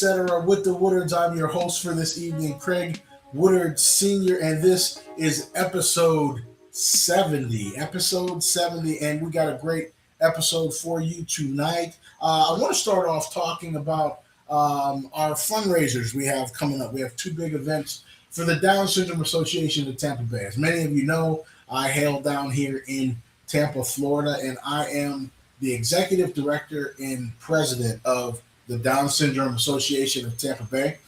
Etcetera with the Woodards. I'm your host for this evening, Craig Woodard Sr., and this is episode 70. Episode 70, and we got a great episode for you tonight. I want to start off talking about our fundraisers we have coming up. We have two big events for the Down Syndrome Association of Tampa Bay. As many of you know, I hail down here in Tampa, Florida, and I am the executive director and president of the Down Syndrome Association of Tampa Bay.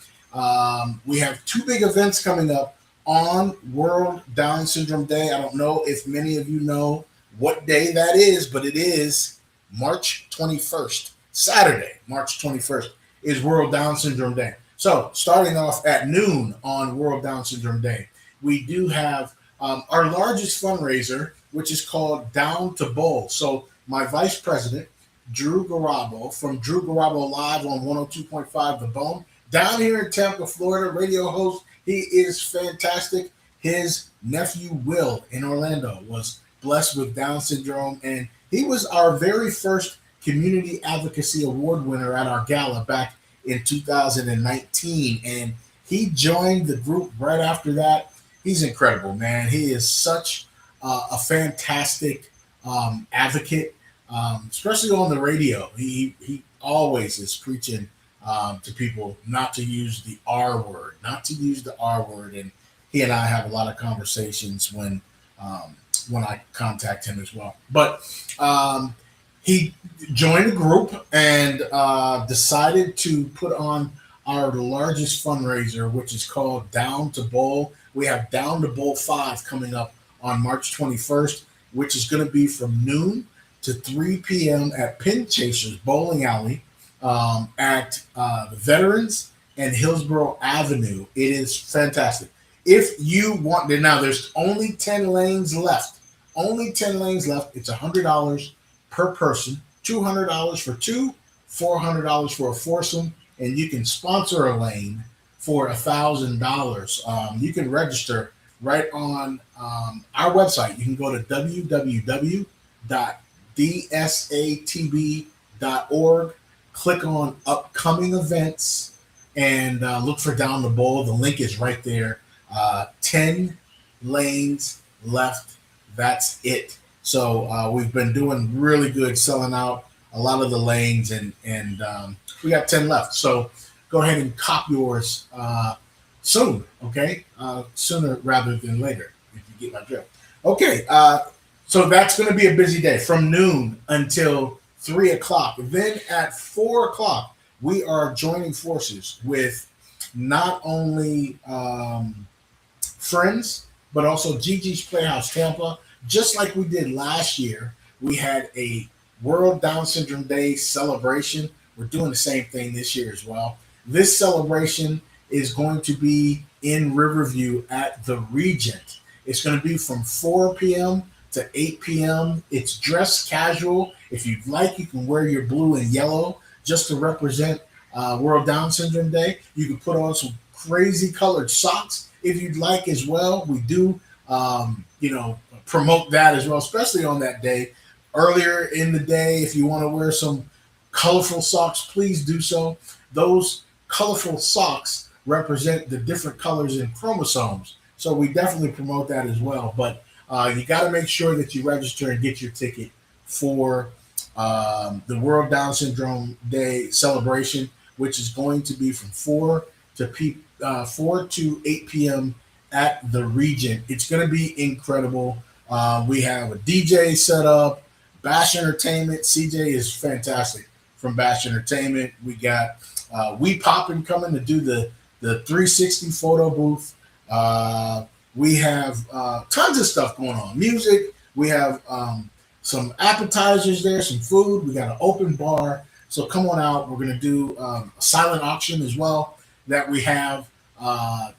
We have two big events coming up on World Down Syndrome Day. I don't know if many of you know what day that is, but it is March 21st. Saturday, March 21st, is World Down Syndrome Day. So, starting off at noon on World Down Syndrome Day, we do have our largest fundraiser, which is called Down to Bowl. So, my vice president, Drew Garabo, from Drew Garabo Live on 102.5 The Bone, down here in Tampa, Florida, radio host. He is fantastic. His nephew, Will, in Orlando, was blessed with Down syndrome, and he was our very first Community Advocacy Award winner at our gala back in 2019, and he joined the group right after that. He's incredible, man. He is such a fantastic advocate, especially on the radio. He always is preaching to people not to use the R word, and he and I have a lot of conversations when I contact him as well. But he joined the group and decided to put on our largest fundraiser, which is called Down to Bowl. We have Down to Bowl 5 coming up on March 21st, which is going to be from noon to 3 p.m. at Pin Chasers Bowling Alley at the Veterans and Hillsborough Avenue. It is fantastic. If you want to, now there's only 10 lanes left. Only 10 lanes left. It's $100 per person, $200 for two, $400 for a foursome, and you can sponsor a lane for $1,000. You can register right on our website. You can go to www.dsatb.org, click on upcoming events, and look for Down the Bowl. The link is right there. 10 lanes left. That's it. So we've been doing really good selling out a lot of the lanes, and we got 10 left. So go ahead and cop yours soon, okay? Sooner rather than later, if you get my drift. Okay, so that's going to be a busy day from noon until 3 o'clock. Then at 4 o'clock, we are joining forces with not only friends, but also Gigi's Playhouse Tampa. Just like we did last year, we had a World Down Syndrome Day celebration. We're doing the same thing this year as well. This celebration is going to be in Riverview at the Regent. It's going to be from 4 p.m. to 8 p.m. It's dress casual. If you'd like, you can wear your blue and yellow just to represent World Down Syndrome Day. You can put on some crazy colored socks if you'd like as well. We do, promote that as well, especially on that day. Earlier in the day, if you want to wear some colorful socks, please do so. Those colorful socks represent the different colors in chromosomes. So we definitely promote that as well. But you got to make sure that you register and get your ticket for the World Down Syndrome Day celebration, which is going to be from 4 to 8 p.m. at the Regent. It's going to be incredible. We have a DJ set up, Bash Entertainment. CJ is fantastic from Bash Entertainment. We got We Poppin' coming to do the 360 photo booth. We have tons of stuff going on. Music. We have some appetizers there, some food. We got an open bar. So come on out. We're going to do a silent auction as well that we have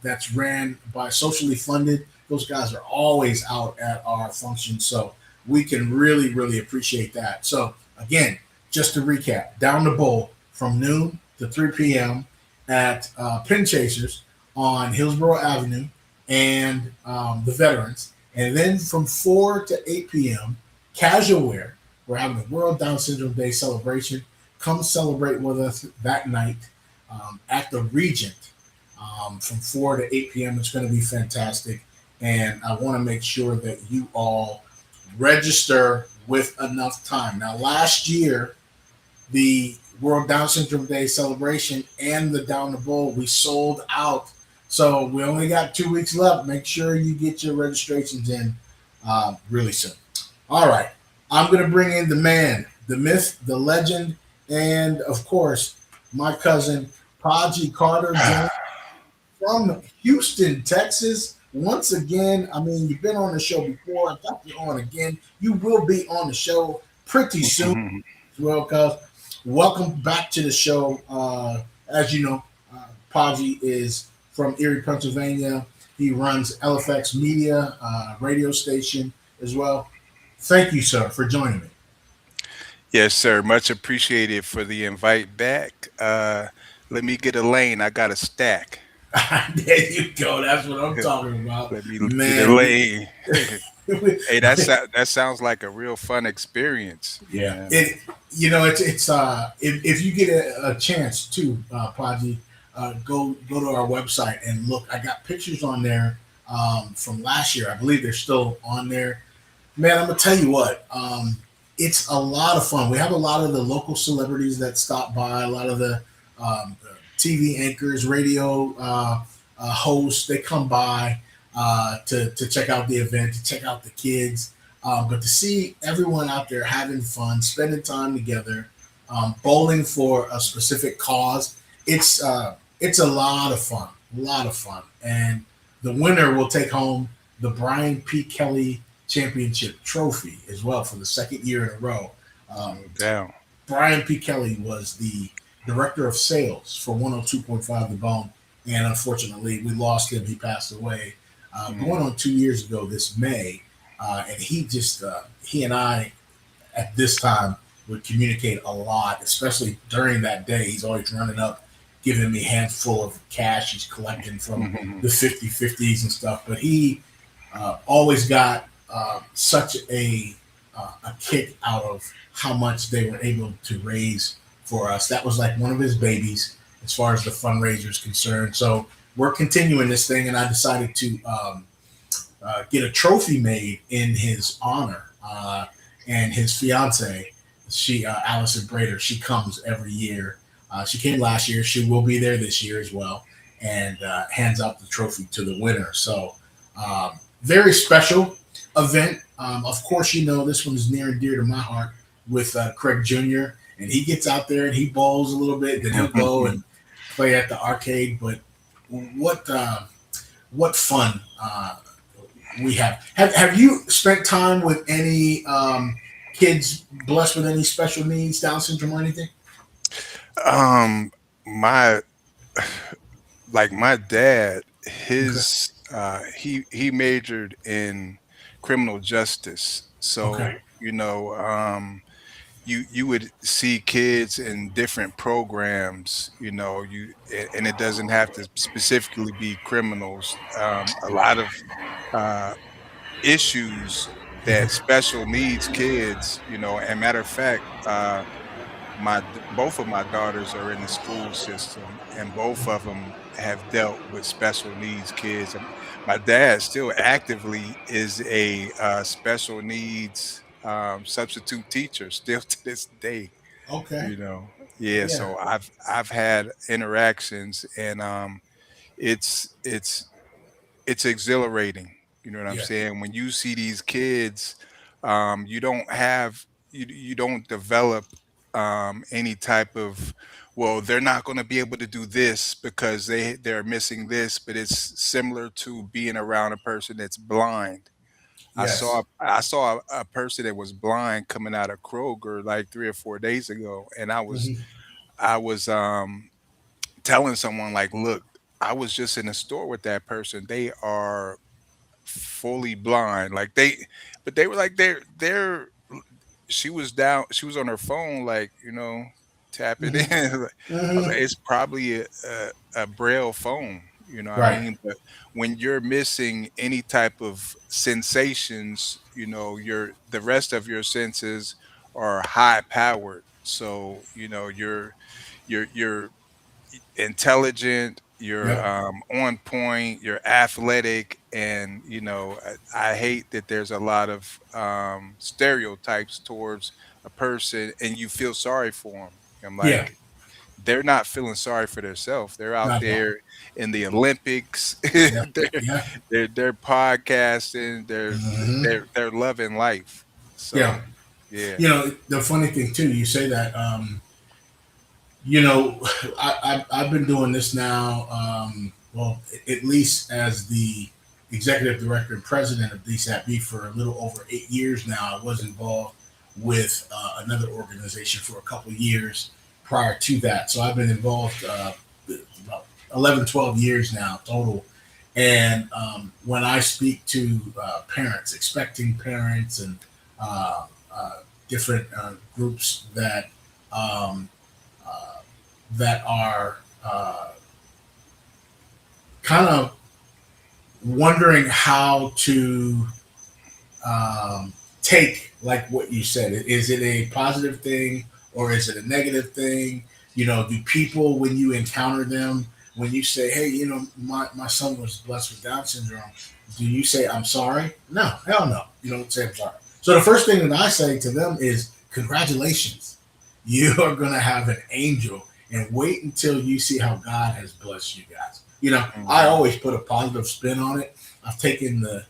that's ran by Socially Funded. Those guys are always out at our functions, so we can really, really appreciate that. So, again, just to recap, Down the Bowl from noon to 3 p.m. at Pin Chasers on Hillsborough Avenue and the Veterans. And then from 4 to 8 p.m., casual wear. We're having a World Down Syndrome Day celebration. Come celebrate with us that night. at the Regent from 4 to 8 p.m. It's going to be fantastic. And I want to make sure that you all register with enough time. Now, last year, the World Down Syndrome Day celebration and the Down the Bowl, we sold out. So we only got 2 weeks left. Make sure you get your registrations in really soon. All right. I'm going to bring in the man, the myth, the legend, and of course, my cousin, Paji Carter, joined from Houston, Texas. Once again, I mean, you've been on the show before. I thought you're on again. You will be on the show pretty soon as well, cuz. Welcome back to the show. As you know, Paji is from Erie, Pennsylvania. He runs LFX Media radio station as well. Thank you, sir, for joining me. Yes, sir. Much appreciated for the invite back. Let me get a lane. I got a stack. There you go. That's what I'm talking about, Let me get a man. lane. We, Hey, that sounds like a real fun experience. yeah, Yeah. it's if you get a chance to Podgy, go to our website and look. I got pictures on there from last year. I believe they're still on there. Man, I'm gonna tell you what. It's a lot of fun. We have a lot of the local celebrities that stop by. A lot of the TV anchors, radio hosts. They come by to check out the event, to check out the kids. But to see everyone out there having fun, spending time together, bowling for a specific cause, it's a lot of fun, a lot of fun. And the winner will take home the Brian P. Kelly Championship Trophy as well for the second year in a row. Um, No doubt. Brian P. Kelly was the director of sales for 102.5 The Bone, and unfortunately, we lost him. He passed away going Mm, on 2 years ago this May, and he and I at this time would communicate a lot, especially during that day. He's always running up, giving me a handful of cash he's collecting from mhm. the 50/50s and stuff. But he always got such a kick out of how much they were able to raise for us. That was like one of his babies as far as the fundraiser is concerned. So we're continuing this thing, and I decided to get a trophy made in his honor. And his fiance, Allison Brader, she comes every year. She came last year. She will be there this year as well, and hands out the trophy to the winner. So very special event. Of course, you know this one is near and dear to my heart with Craig Jr. And he gets out there and he bowls a little bit. Then he'll go and play at the arcade. But what what fun we have. Have you spent time with any kids blessed with any special needs, Down syndrome, or anything? Um, my my dad, Okay. he majored in criminal justice. Okay. So, you would see kids in different programs, and it doesn't have to specifically be criminals. A lot of uh issues that Hmm. special needs kids, and matter of fact, both of my daughters are in the school system, and both of them have dealt with special needs kids. My dad still actively is a special needs substitute teacher still to this day. Okay. Yeah. Yeah. So I've had interactions, and it's it's exhilarating. You know what I'm Yeah. saying? When you see these kids, you don't have you don't develop any type of, well, they're not going to be able to do this because they're missing this, but it's similar to being around a person that's blind. Yes. I saw a person that was blind coming out of Kroger like 3 or 4 days ago, and Hmm. I was telling someone like, look, I was just in the store with that person. They are fully blind. But they were like, she was on her phone, like, tapping Hmm. in. I was Hmm. like, it's probably a braille phone, you know what I Right. mean? But when you're missing any type of sensations, the rest of your senses are high powered. So, you're intelligent, you're Yep. on point, you're athletic, and I hate that there's a lot of stereotypes towards a person, and you feel sorry for them. I'm Yeah. like, they're not feeling sorry for themselves. They're out Not at all. there in the Olympics. Yeah. they're, Yeah. they're podcasting. Hmm. They're loving life. Yeah. So yeah. The funny thing too, you say that. You know, I've been doing this now. Well, at least as the executive director and president of DSATB for a little over 8 years now. I was involved with another organization for a couple of years prior to that. So I've been involved about 11, 12 years now total. And when I speak to parents, expecting parents, and uh, different groups um, uh, that are kind of wondering how to take like what you said. Is it a positive thing or is it a negative thing? Do people, when you encounter them, when you say, hey, my son was blessed with Down syndrome, do you say, I'm sorry? No, hell no. You don't say, I'm sorry. So the first thing that I say to them is, congratulations. You are going to have an angel, and wait until you see how God has blessed you guys. I Mhm. always put a positive spin on it. I've taken the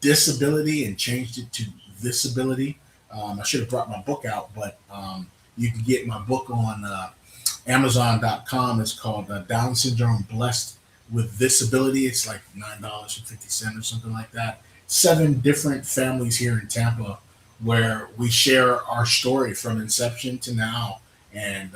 disability and changed it to visibility. I should have brought my book out, but you can get my book on Amazon.com. It's called Down Syndrome Blessed with Disability. It's like $9.50 or something like that. 7 different families here in Tampa where we share our story from inception to now. And,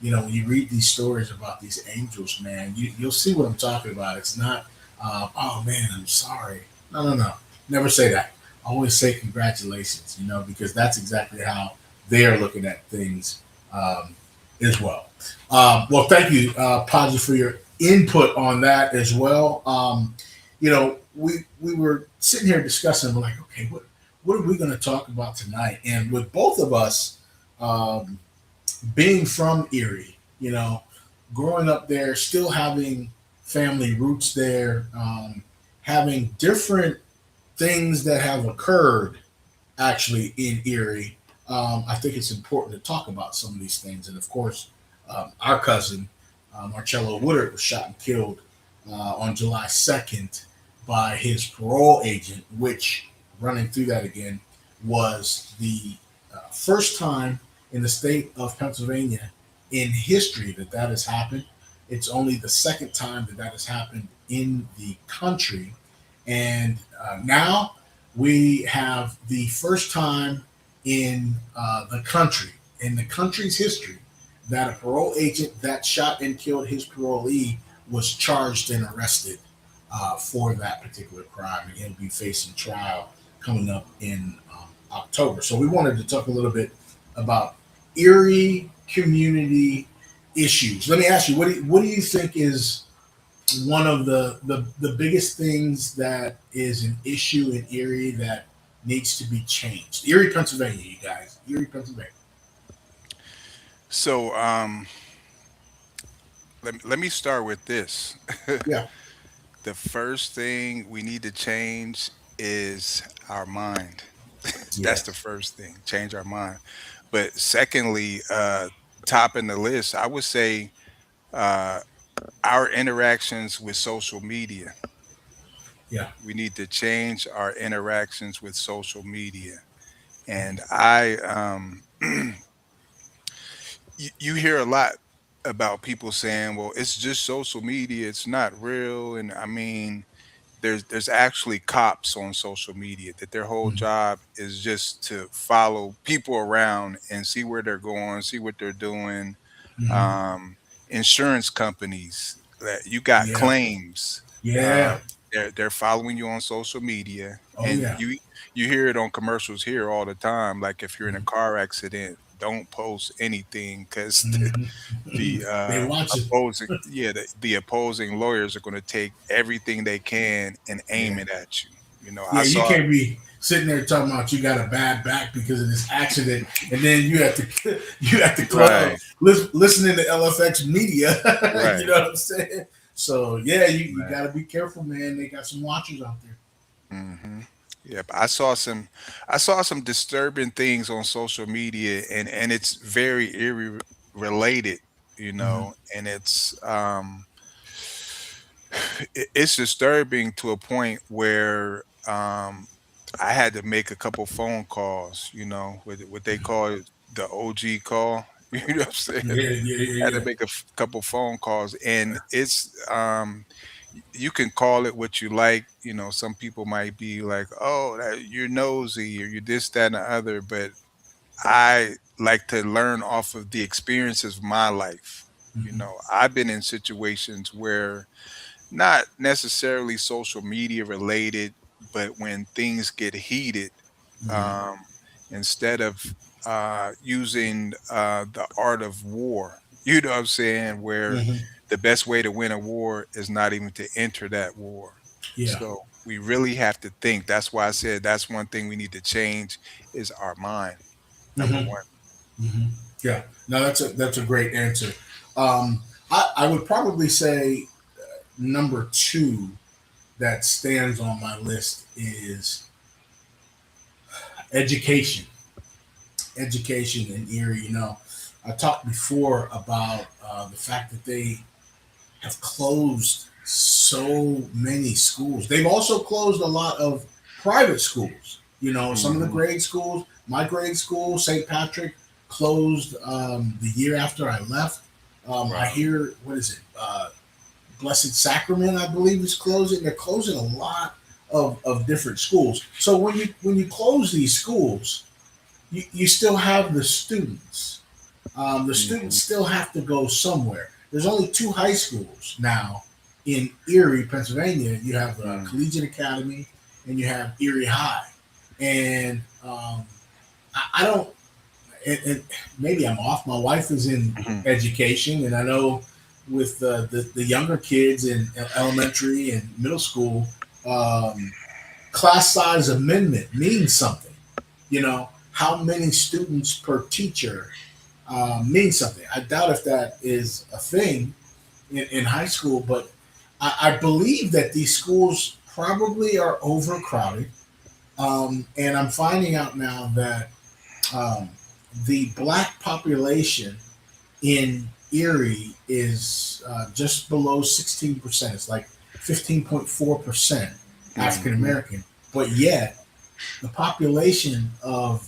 when you read these stories about these angels, man, you'll see what I'm talking about. It's not, oh man, I'm sorry. No, no, no. Never say that. Always say congratulations, because that's exactly how they are looking at things um, as well. Well, thank you, Podgy, for your input on that as well. We were sitting here discussing. We're like, okay, what are we going to talk about tonight? And with both of us um, being from Erie, growing up there, still having family roots there, having different things that have occurred actually in Erie, I think it's important to talk about some of these things. And of course, our cousin, Marcello Woodard, was shot and killed on July 2nd by his parole agent, which, running through that again, was the first time in the state of Pennsylvania in history that has happened. It's only the second time that has happened in the country. And now we have the first time in the country's history, that a parole agent that shot and killed his parolee was charged and arrested for that particular crime, and he'll be facing trial coming up in October. So we wanted to talk a little bit about Erie community issues. Let me ask you, what do you think is one of the biggest things that is an issue in Erie that needs to be changed? Erie, Pennsylvania, you guys. Erie, Pennsylvania. So let me start with this. Yeah. The first thing we need to change is our mind. That's the Yes. first thing, change our mind. But secondly, topping the list, I would say uh, our interactions with social media. Yeah. We need to change our interactions with social media. And you hear a lot about people saying, well, it's just social media, it's not real. And I mean, there's actually cops on social media that their whole Mhm. job is just to follow people around and see where they're going, see what they're doing. Mhm. um Insurance companies that you got Yeah. claims, uh Yeah. they're following you on social media, Oh and yeah. you hear it on commercials here all the time, like if you're in a Mhm. car accident, don't post anything because Mhm. the They watch it. the opposing lawyers are going to take everything they can and aim Yeah. it at you. I Yeah. You saw can't be. sitting there talking about you got a bad back because of this accident, and then you at the you at the club Right, listening to LFX media. You right, know what I'm saying? So yeah, you right. got to be careful, man. They got some watchers out there. Mhm. Yep, I saw some disturbing things on social media, and it's very eerie related, Hmm. and it's disturbing to a point where I had to make a couple phone calls, what they call it, the OG call. You know what I'm saying? Yeah, yeah, yeah, Had to yeah. make a couple phone calls, and you can call it what you like. Some people might be like, "Oh, you're nosy," or "you're this, that, and the other," but I like to learn off of the experiences of my life. Hmm. I've been in situations where not necessarily social media related, but when things get heated, Hmm. um, instead of using the art of war, you know what I'm saying, where Hmm. the best way to win a war is not even to enter that war. Yeah. So we really have to think. That's why I said that's one thing we need to change is our mind. Number Hmm. one. Hmm. Yeah. No, that's a great answer. I would probably say number two that stands on my list is education. Education in Erie. I talked before about the fact that they have closed so many schools. They've also closed a lot of private schools. Some of the Hmm. grade schools, my grade school, St. Patrick, closed the year after I left. I Wow. hear, what is it? Blessed Sacrament, I believe, is closing. They're closing a lot of different schools. So when you close these schools, you still have the students. The students Hmm. still have to go somewhere. There's only two high schools now in Erie, Pennsylvania. You have Collegiate Academy and you have Erie High. And I don't, and maybe I'm off. My wife is in Hmm. education, and I know with the younger kids in elementary and middle school, um, class size amendment means something. How many students per teacher means something. I doubt if that is a thing in high school, but I believe that these schools probably are overcrowded. And I'm finding out now that um, the black population in Erie is just below 16%. It's like 15.4% African Hmm. American. But yet, the population of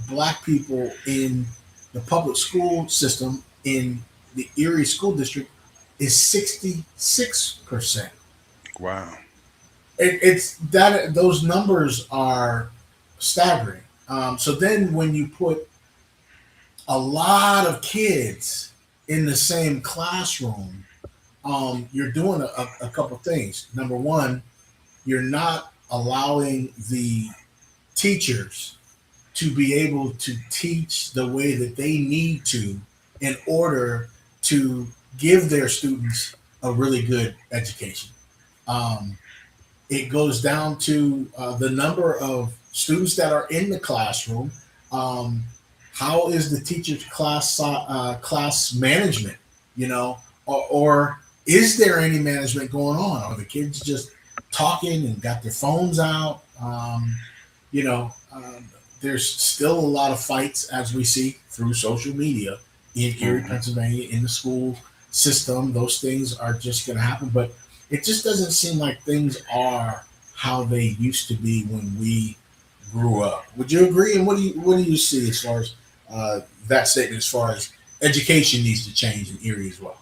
black people in the public school system in the Erie School District is 66%. Wow. It's that those numbers are staggering. So then when you put a lot of kids in the same classroom, you're doing a couple things. Number one, you're not allowing the teachers to be able to teach the way that they need to in order to give their students a really good education. Um, it goes down to the number of students that are in the classroom. Um, how is the teacher's class management? Or is there any management going on? Are the kids just talking and got their phones out? You know, um, there's still a lot of fights as we see through social media in Erie, Hmm. Pennsylvania, in the school system. Those things are just going to happen, but it just doesn't seem like things are how they used to be when we grew up. Would you agree? And what do you see as far as that statement? As far as education needs to change in Erie as well.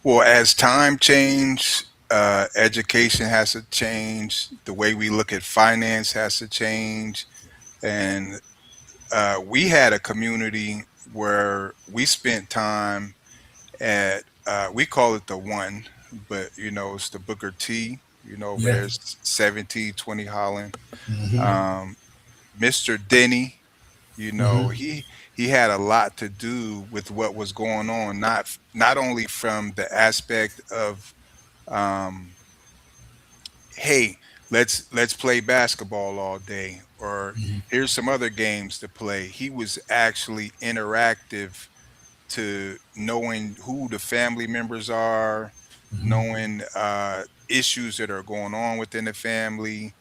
Well, as time change, education has to change. The way we look at finance has to change. And we had a community where we spent time at, we call it the one, but it's the Booker T, over Yeah. there's 1720 Holland. Mm-hmm. Um, Mr. Denny, Mm-hmm. he had a lot to do with what was going on, not only from the aspect of, um, hey, let's play basketball all day, or Hmm. here's some other games to play. He was actually interactive to knowing who the family members are, Hmm. knowing issues that are going on within the family.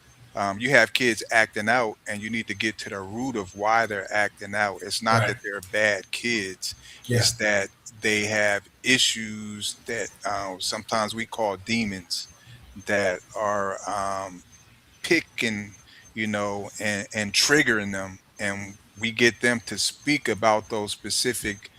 You have kids acting out, and you need to get to the root of why they're acting out. It's not Right. that they're bad kids, Yeah. it's that they have issues that sometimes we call demons that are picking, and triggering them. And we get them to speak about those specific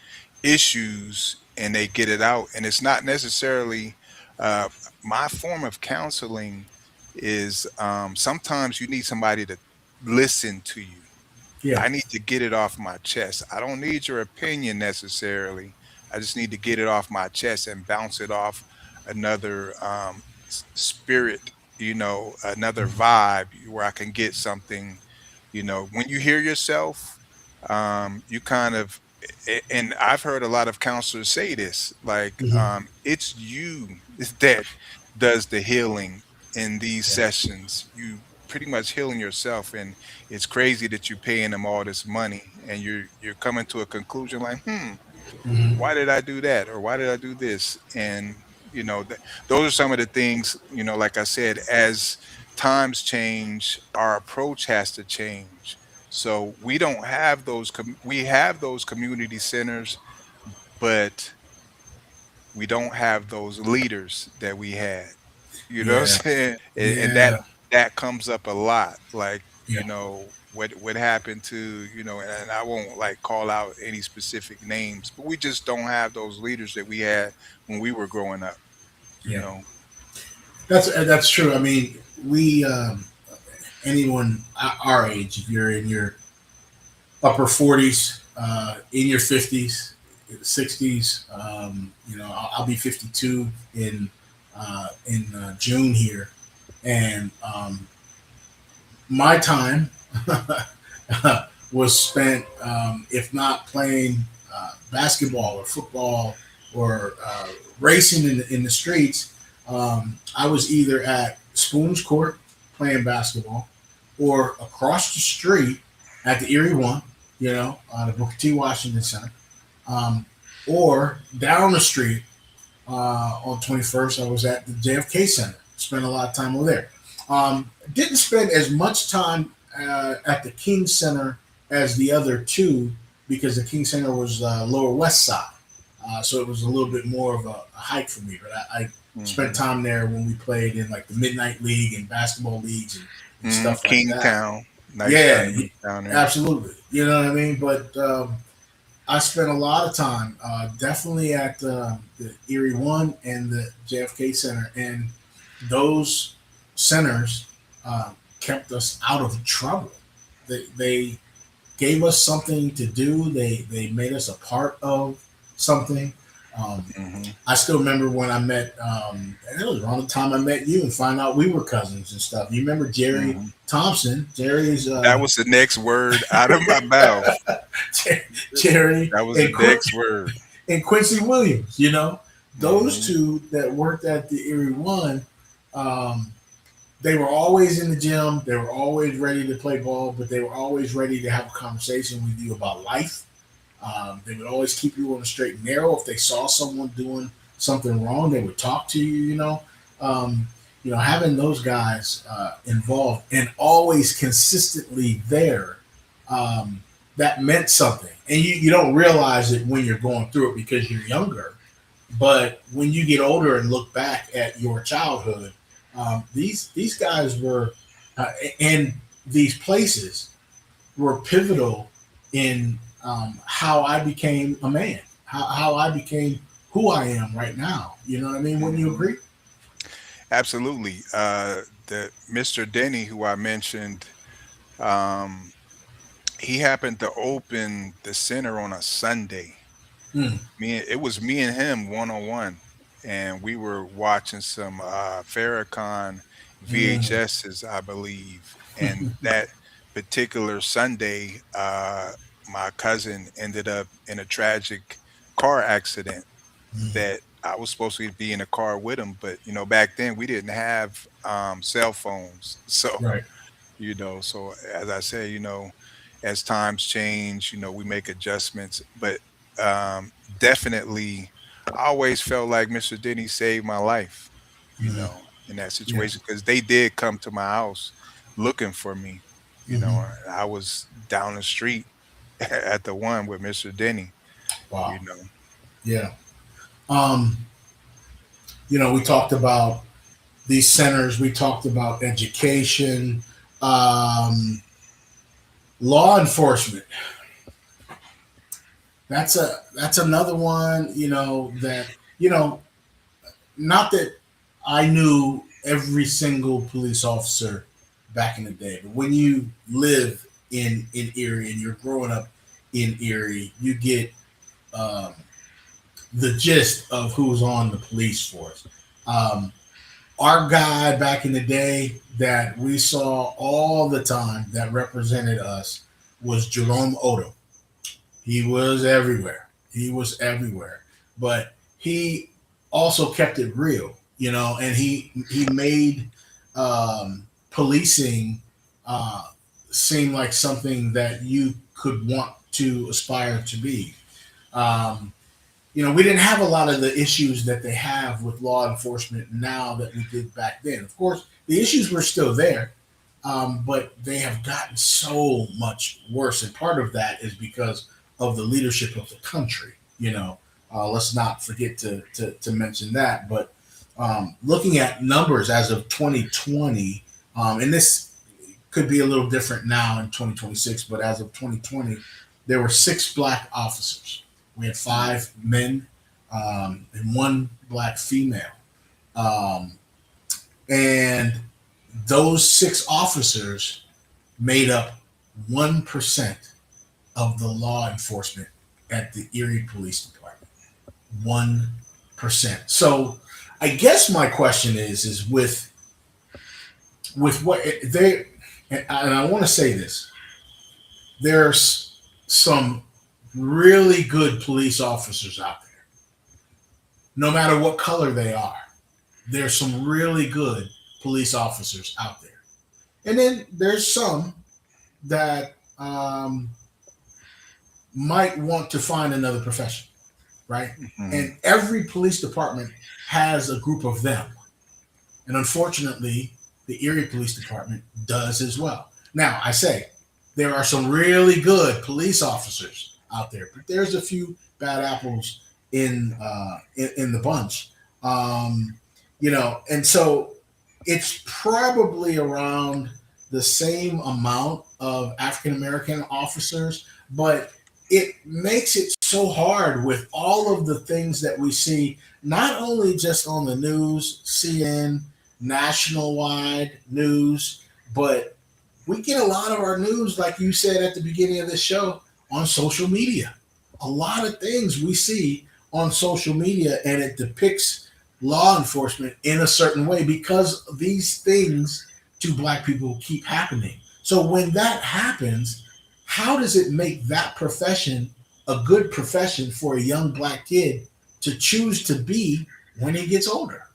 issues and they get it out. And it's not necessarily uh, my form of counseling is sometimes you need somebody to listen to you. Yeah. I need to get it off my chest. I don't need your opinion necessarily. I just need to get it off my chest and bounce it off another spirit, another Hmm. vibe where I can get something. When you hear yourself, you kind of, and I've heard a lot of counselors say this, like, Hmm. it's you that does the healing in these Yeah. sessions. You pretty much healing yourself, and it's crazy that you're paying them all this money and you're coming to a conclusion like, Hmm. why did I do that, or why did I do this? And those are some of the things, like I said, as times change, our approach has to change. So we don't have we have those community centers, but we don't have those leaders that we had. You know what I'm Yeah. saying? And that Yeah. that comes up a lot. Like, Yeah. what happened to, and I won't like call out any specific names, but we just don't have those leaders that we had when we were growing up, you Yeah. know. That's true. I mean, we anyone our age, if you're in your upper 40s, in your 50s, 60s, I'll be 52 in June here, and my time was spent, if not playing basketball or football or racing in the streets, I was either at Spoons Court playing basketball or across the street at the Erie One, the Booker T. Washington Center, um, or down the street on 21st, I was at the JFK Center. Spent a lot of time over there. Didn't spend as much time at the King Center as the other two because the King Center was Lower West Side. So it was a little bit more of a hike for me. But I spent Hmm. time there when we played in like the Midnight League and basketball leagues and stuff like that. Kingtown, nice Yeah, venue down there. absolutely. You know what I mean? But I spent a lot of time, definitely at the Erie One and the JFK Center, and those centers kept us out of trouble. They gave us something to do. They made us a part of something. Um, Hmm. I still remember when I met. And it was around the time I met you and find out we were cousins and stuff. You remember Jerry Hmm. Thompson? Jerry's That was the next word out of my mouth. Jerry That was the and next word. and Quincy Williams. Those Hmm. two that worked at the Erie One, um, they were always in the gym. They were always ready to play ball, but they were always ready to have a conversation with you about life. They would always keep you on the straight and narrow. If they saw someone doing something wrong, they would talk to you. Um, having those guys involved and always consistently there, um, that meant something. And you don't realize it when you're going through it because you're younger. But when you get older and look back at your childhood, these guys were in these places were pivotal in how I became a man, how I became who I am right now. You know what I mean? Wouldn't you Hmm. agree? Absolutely. The Mr. Denny, who I mentioned, um, he happened to open the center on a Sunday. Mm, It was me and him one on one, and we were watching some Farrakhan mm, VHSs, I believe. And that particular Sunday, my cousin ended up in a tragic car accident mm, that I was supposed to be in a car with him, but back then we didn't have cell phones. So, Right. so as I said, as times change, we make adjustments. But definitely, I always felt like Mr. Denny saved my life, Hmm. in that Yeah. situation because they did come to my house looking for me. Hmm. I was down the street at the one with Mr. Denny, you Wow. know. Yeah. Um, we talked about these centers. We talked about education, um, law enforcement. That's another one. That not that I knew every single police officer back in the day, but when you live in Erie and you're growing up in Erie, you get um, the gist of who's on the police force. Um, our guy back in the day that we saw all the time that represented us was Jerome Odo. He was everywhere. He was everywhere. But he also kept it real, and he made policing uh, seem like something that you could want to aspire to be. Um, we didn't have a lot of the issues that they have with law enforcement now that we did back then. Of course, the issues were still there, but they have gotten so much worse. And part of that is because of the leadership of the country. Let's not forget to mention that. But looking at numbers as of 2020, and this could be a little different now in 2026, but as of 2020, there were 6 black officers. We had Mm. 5 men and 1 black female. Um, and those 6 officers made up 1% of the law enforcement at the Erie Police Department. 1%. So I guess my question is with what they, and I want to say this, there's some really good police officers out there, no matter what color they are. There's some really good police officers out there. And then there's some that might want to find another profession, right? Mhm. And every police department has a group of them. And unfortunately, the Erie Police Department does as well. Now, I say there are some really good police officers out there, but there's a few bad apples in the bunch. Um, and so it's probably around the same amount of African American officers, but it makes it so hard with all of the things that we see, not only just on the news, CNN, national wide news, but we get a lot of our news, like you said at the beginning of this show, on social media. A lot of things we see on social media, and it depicts law enforcement in a certain way because these things to black people keep happening. So when that happens, how does it make that profession a good profession for a young black kid to choose to be when he gets older?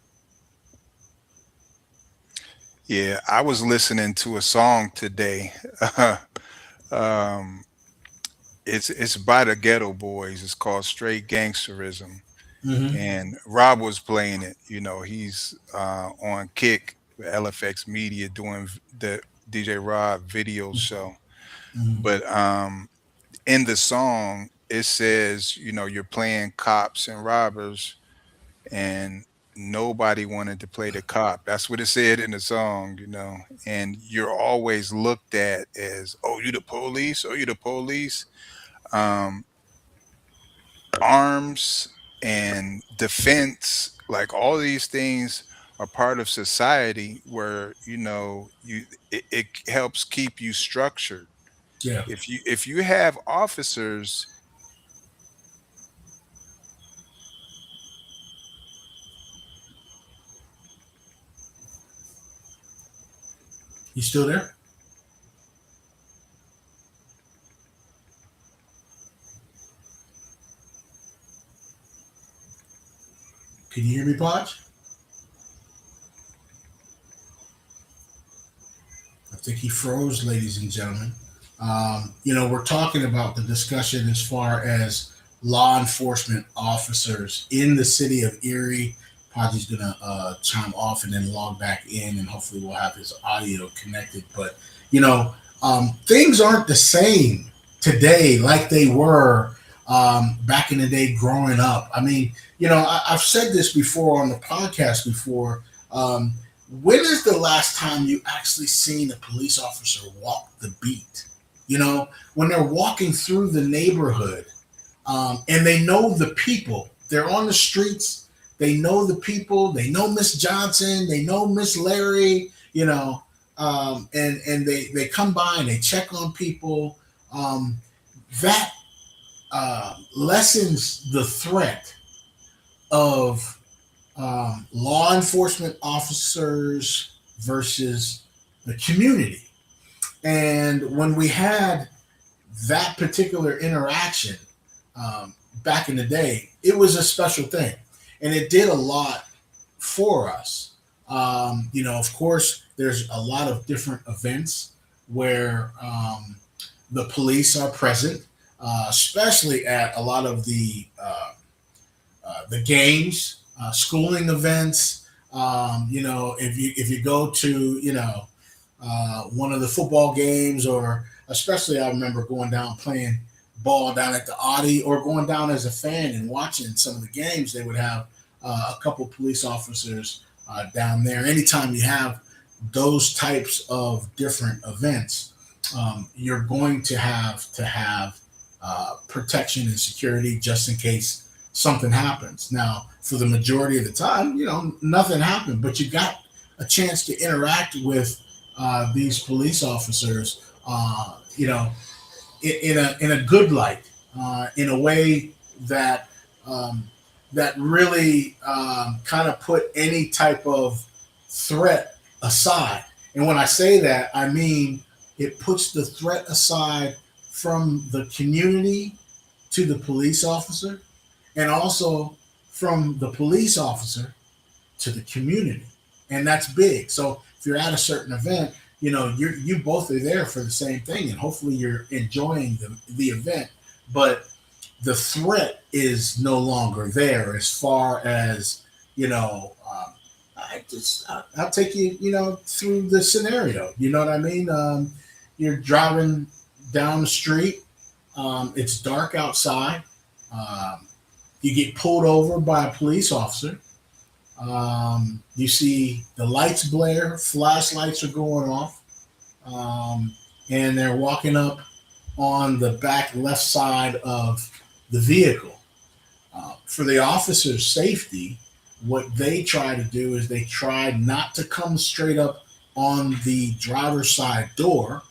Yeah, I was listening to a song today. um, it's by the Ghetto Boys. It's called Straight Gangsterism, Mm-hmm. and Rob was playing it. He's on Kick with LFX Media doing the DJ Rob video show. Mm-hmm. But in the song, it says, you're playing cops and robbers, and nobody wanted to play the cop. That's what it said in the song. And you're always looked at as, oh, you the police, oh, you the police. Um, Arms and defense, like all these things are part of society where, it helps keep you structured. Yeah. If you have officers. You still there? hear me, Podge? I think he froze, ladies and gentlemen. We're talking about the discussion as far as law enforcement officers in the city of Erie. Podgy's gonna chime off and then log back in, and hopefully we'll have his audio connected. But things aren't the same today like they were back in the day growing up. I mean, I've said this before on the podcast before. Um, when is the last time you actually seen a police officer walk the beat? When they're walking through the neighborhood, and they know the people. They're on the streets. They know the people. They know Miss Johnson. They know Miss Larry. And they come by and they check on people. That lessens the threat of law enforcement officers versus the community. And when we had that particular interaction back in the day, it was a special thing. And it did a lot for us. Of course, there's a lot of different events where the police are present, especially at a lot of the games, schooling events. If you go to one of the football games, or especially I remember going down playing ball down at the Audi, or going down as a fan and watching some of the games. They would have a couple police officers down there. Anytime you have those types of different events, you're going to have protection and security just in case something happens. Now, for the majority of the time, nothing happened, but you got a chance to interact with these police officers, in a good light, in a way that that really kind of put any type of threat aside. And when I say that, I mean it puts the threat aside from the community to the police officer, and also from the police officer to the community. And that's big. So if you're at a certain event, you both are there for the same thing, and hopefully you're enjoying the event. But the threat is no longer there as far as I'll take you through the scenario. You know what I mean? You're driving down the street. It's dark outside. You get pulled over by a police officer. You see the lights blare, flashlights are going off, and they're walking up on the back left side of the vehicle. For the officer's safety, what they try to do is they try not to come straight up on the driver's side door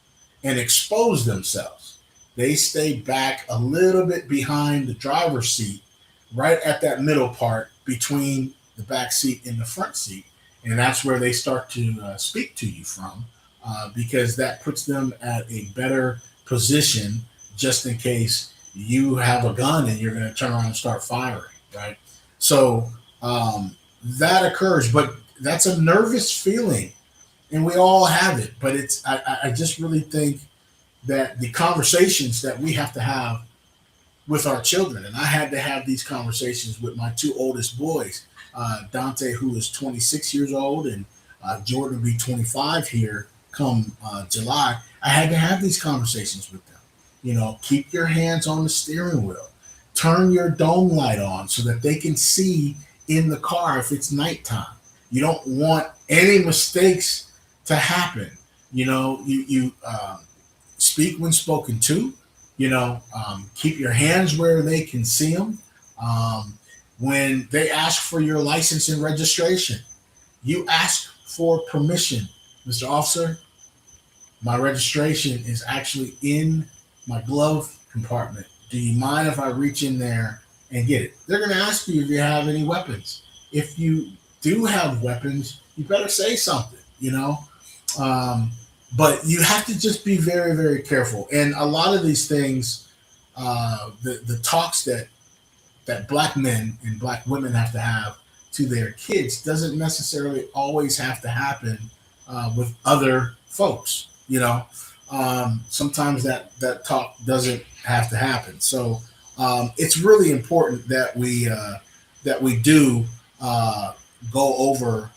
and expose themselves. They stay back a little bit behind the driver's seat, right at that middle part between the back seat and the front seat. And that's where they start to speak to you from, because that puts them at a better position just in case you have a gun and you're going to turn around and start firing, right? So that occurs, but that's a nervous feeling, and we all have it. But I just really think that the conversations that we have to have with our children, and I had to have these conversations with my two oldest boys, Dante, who is 26 years old, and Jordan will be 25 here come July. I had to have these conversations with them. Keep your hands on the steering wheel. Turn your dome light on so that they can see in the car if it's nighttime. You don't want any mistakes to happen. You speak when spoken to. Keep your hands where they can see them. When they ask for your license and registration, you ask for permission. Mr. Officer, my registration is actually in my glove compartment. Do you mind if I reach in there and get it? They're going to ask you if you have any weapons. If you do have weapons, you better say something, But you have to just be very, very careful. And a lot of these things, the talks that black men and black women have to their kids doesn't necessarily always have to happen with other folks. Sometimes that talk doesn't have to happen. So it's really important that we do uh, go over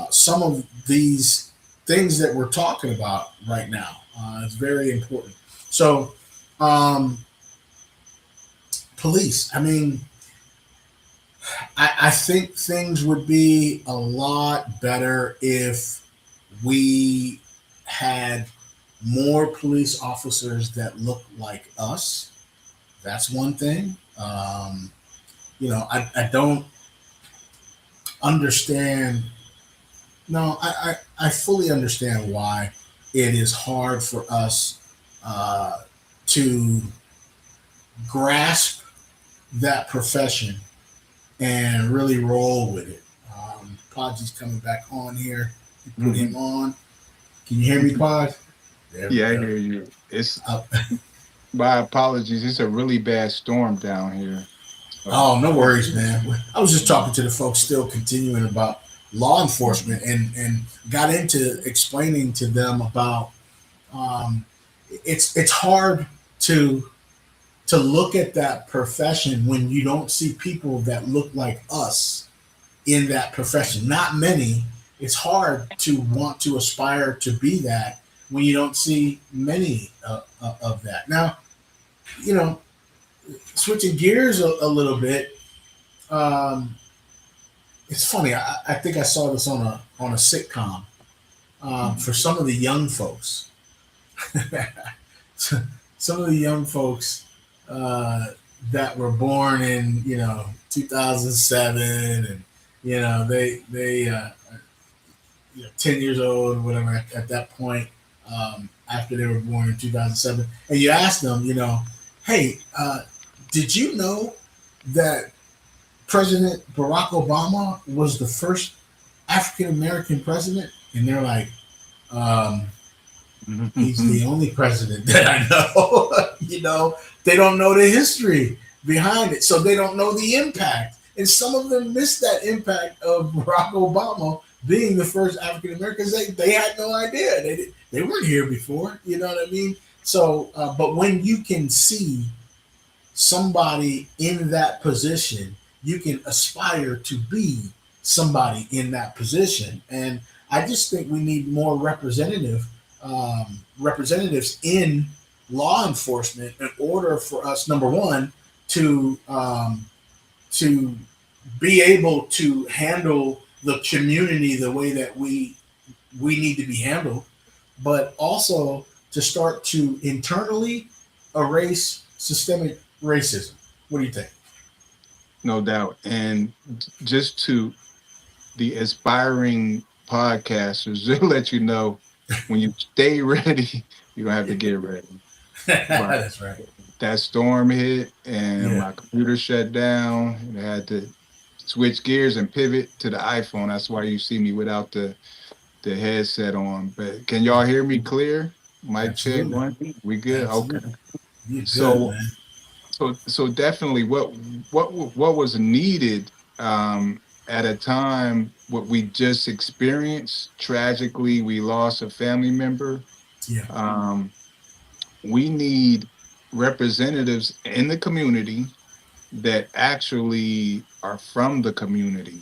some of these things that we're talking about right now. It's very important. So, um, police. I mean, I think things would be a lot better if we had more police officers that look like us. That's one thing. I don't understand. No, I fully understand why it is hard for us to grasp that profession and really roll with it. Podgy's coming back on here. You put him Mhm. on. Can you hear me, Pod? There we Yeah, I go. hear you. It's Uh, My apologies. It's a really bad storm down here. So, oh, no worries, man. I was just mhm. talking to the folks still continuing about law enforcement and got into explaining to them about um, it's hard to to look at that profession when you don't see people that look like us in that profession. Not many. It's hard to want to aspire to be that when you don't see many of that. Now, you know, switching gears a little bit. Um, it's funny. I think I saw this on a sitcom for some of the young folks. Some of the young folks uh, that were born in 2007, and they 10 years old or whatever at that point, after they were born in 2007, and you ask them, hey, did you know that President Barack Obama was the first African American president? And they're like, um, he's the only president that I know. They don't know the history behind it, so they don't know the impact. And some of them missed that impact of Barack Obama being the first African Americans. They had no idea. They weren't here before. You know what I mean? So, but when you can see somebody in that position, you can aspire to be somebody in that position. And I just think we need more representatives in law enforcement in order for us, number one, to be able to handle the community the way that we need to be handled, but also to start to internally erase systemic racism. What do you think? No doubt. And just to the aspiring podcasters, just let you know, when you stay ready, you don't have to get ready. But That's right. that storm hit and Yeah, my computer shut down, and I had to switch gears and pivot to the iPhone. That's why you see me without the headset on. But can y'all hear me clear? Mic check absolutely, one. We good? Okay. absolutely. You're good, So man. so definitely what was needed at a time what we just experienced. Tragically, we lost a family member. Yeah, Um, we need representatives in the community that actually are from the community,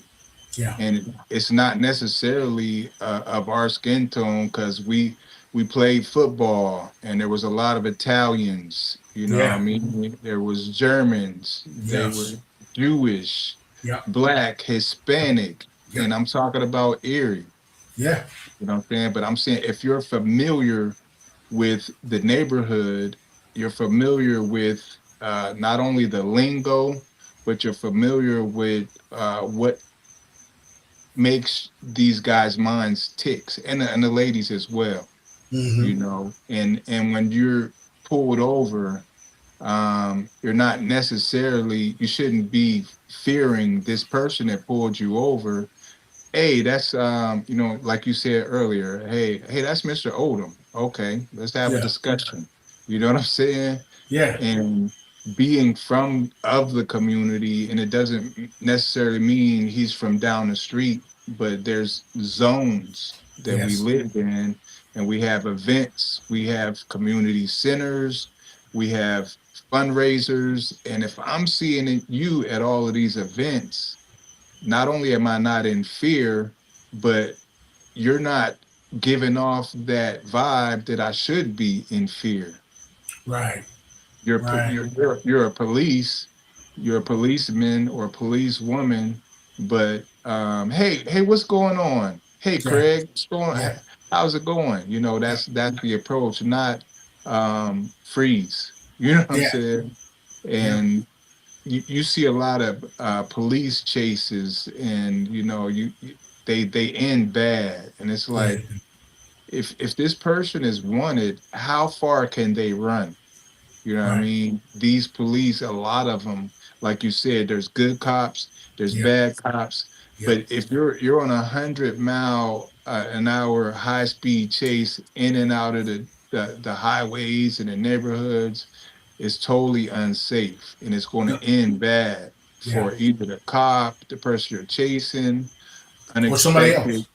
yeah, and it's not necessarily of our skin tone, because we played football and there was a lot of Italians, you know what I yeah. mean? There was Germans, they were Yes. Jewish, Yeah. black, Hispanic, Yep. and I'm talking about Erie, Yeah. you know what I'm saying? But I'm saying, if you're familiar with the neighborhood, you're familiar with not only the lingo, but you're familiar with what makes these guys' minds ticks, and the ladies as well, Mm-hmm. you know. And when you're pulled over, you're not necessarily, you shouldn't be fearing this person that pulled you over. Hey, that's like you said earlier, hey, that's Mr. Odom. Okay, let's have a Yeah. discussion. You know what I'm saying? Yeah. And being from of the community, and it doesn't necessarily mean he's from down the street, but there's zones that we Yes. live in, and we have events, we have community centers, we have fundraisers, and if I'm seeing you at all of these events, not only am I not in fear, but you're not giving off that vibe that I should be in fear. Right. Right. You're a you're a policeman or a policewoman, but hey, what's going on? Hey, Yeah. Craig, what's going? Yeah. How's it going? You know, Yeah. that's the approach, not freeze. You know what I'm Yeah. saying? Yeah. And you see a lot of police chases, and they end bad, and it's Yeah. like if this person is wanted, how far can they run? You know what I Right. mean? These police, a lot of them, like you said, there's good cops, there's Yep. bad cops. Yep. But if you're on 100 mile an hour high speed chase in and out of the highways and the neighborhoods, it's totally unsafe, and it's going Yep. to end bad Yeah. for either the cop, the person you're chasing, Or somebody unexpected. else.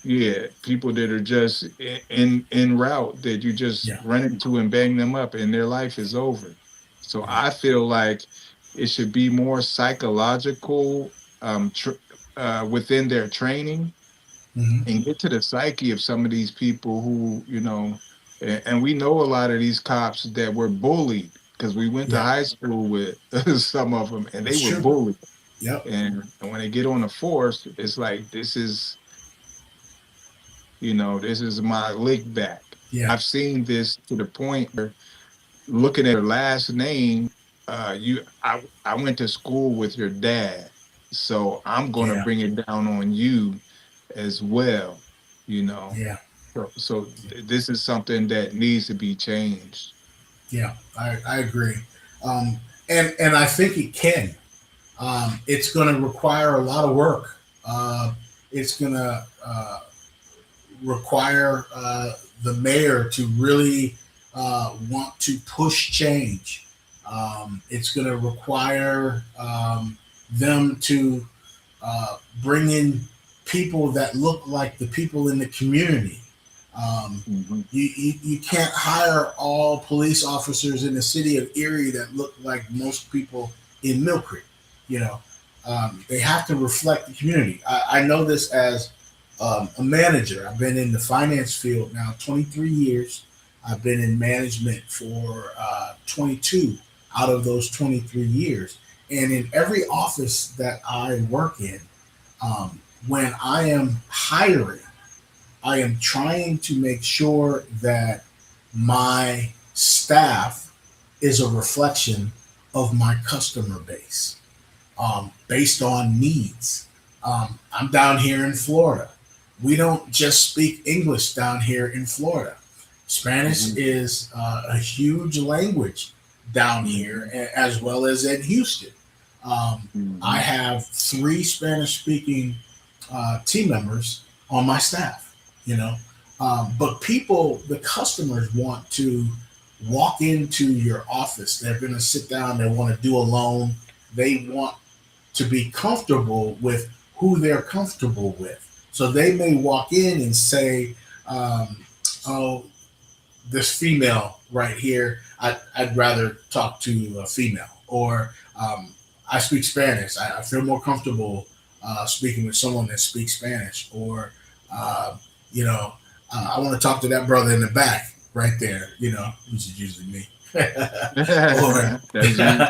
Yeah, people that are just in route that you just Yeah. run into and bang them up, and their life is over. So Yeah. I feel like it should be more psychological within their training, Hmm. and get to the psyche of some of these people who, and we know a lot of these cops that were bullied because we went to Yeah. high school with some of them, and they It's were true. bullied. Yep. And when they get on the force, it's like this is my lick back. Yeah. I've seen this to the point where looking at your last name, I went to school with your dad, so I'm gonna Yeah. bring it down on you as well. You know, Yeah. this is something that needs to be changed. Yeah. I agree. Um, and I think it can. It's going to require a lot of work. It's going to require the mayor to really want to push change. It's going to require them to bring in people that look like the people in the community. Mhm. You can't hire all police officers in the city of Erie that look like most people in Mill Creek. You know, they have to reflect the community. I know this as a manager. I've been in the finance field now 23 years. I've been in management for 22 out of those 23 years. And in every office that I work in, when I am hiring, I am trying to make sure that my staff is a reflection of my customer base based on needs. I'm down here in Florida. We don't just speak English down here in Florida. Spanish Mhm. is a huge language down here, as well as in Houston. I Mhm. have three Spanish speaking team members on my staff, you know. But people, the customers want to walk into your office. They're going to sit down. They want to do a loan. They want to be comfortable with who they're comfortable with. So they may walk in and say, "Oh, this female right here, I'd rather talk to a female," or I speak Spanish. I feel more comfortable speaking with someone that speaks Spanish, or uh, you know, I want to talk to that brother in the back right there, which is usually me. Or That's you.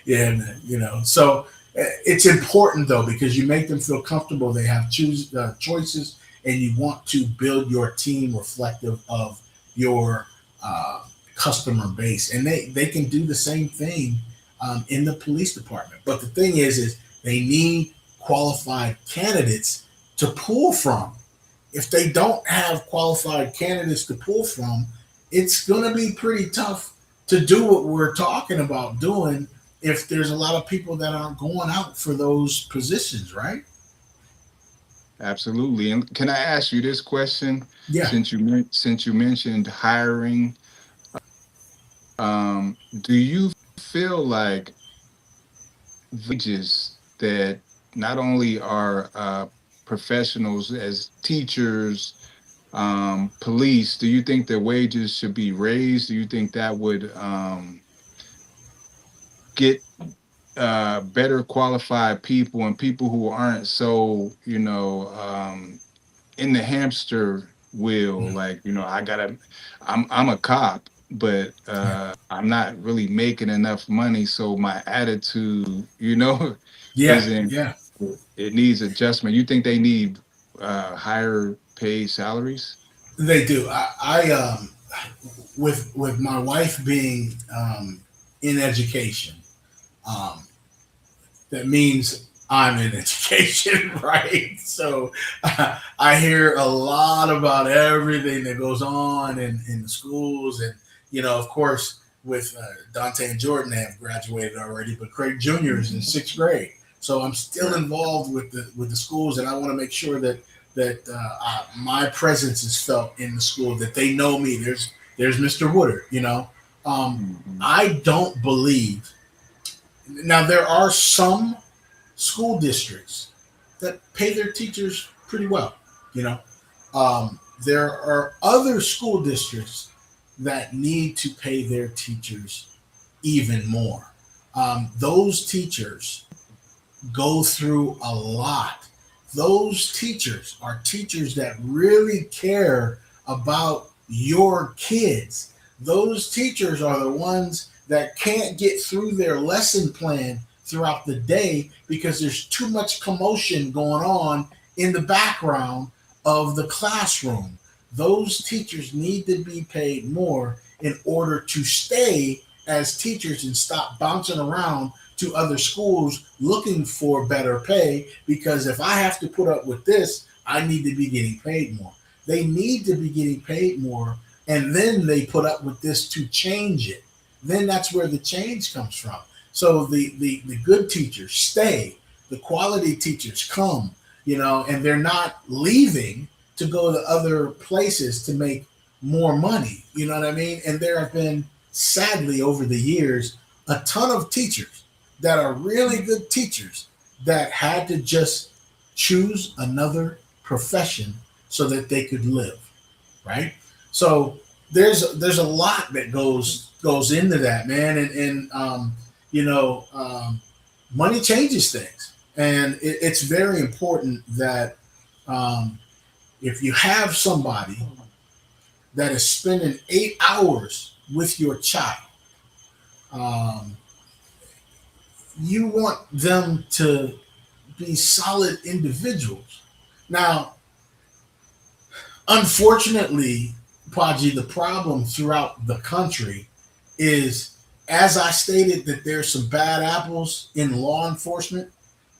yeah, man, So it's important though because you make them feel comfortable. They have choices, and you want to build your team reflective of your uh, customer base, and they can do the same thing in the police department. But the thing is they need qualified candidates to pull from. If they don't have qualified candidates to pull from, it's going to be pretty tough to do what we're talking about doing if there's a lot of people that aren't going out for those positions, right? Absolutely. And can I ask you this question? Yeah. Since you mentioned hiring, do you feel like wages that not only are professionals as teachers, police, do you think their wages should be raised? Do you think that would get better qualified people and people who aren't so, in the hamster wheel? Like, I'm a cop, but I'm not really making enough money, so my attitude, Yeah, isn't, yeah, it needs adjustment. You think they need higher paid salaries? they do. With my wife being in education, um, that means I'm in education, right? So I hear a lot about everything that goes on in the schools, and of course, with Dante and Jordan, they have graduated already, but Craig Jr. is in Mhm. sixth grade, so I'm still Right. involved with the schools, and I want to make sure that my presence is felt in the school, that they know me. There's Mr. Woodard, Mhm. I don't believe. Now there are some school districts that pay their teachers pretty well. You know, there are other school districts that need to pay their teachers even more. Those teachers go through a lot. Those teachers are teachers that really care about your kids. Those teachers are the ones that can't get through their lesson plan throughout the day because there's too much commotion going on in the background of the classroom. Those teachers need to be paid more in order to stay as teachers and stop bouncing around to other schools looking for better pay, because if I have to put up with this, I need to be getting paid more. They need to be getting paid more, and then they put up with this to change it. Then that's where the change comes from. So the good teachers stay, the quality teachers come, and they're not leaving to go to other places to make more money. You know what I mean? And there have been, sadly, over the years, a ton of teachers that are really good teachers that had to just choose another profession so that they could live, right? So there's a lot that goes into that, man, and money changes things, and it's very important that um, if you have somebody that is spending 8 hours with your child, um, you want them to be solid individuals. Now, unfortunately, Paji, the problem throughout the country is, as I stated, that there's some bad apples in law enforcement.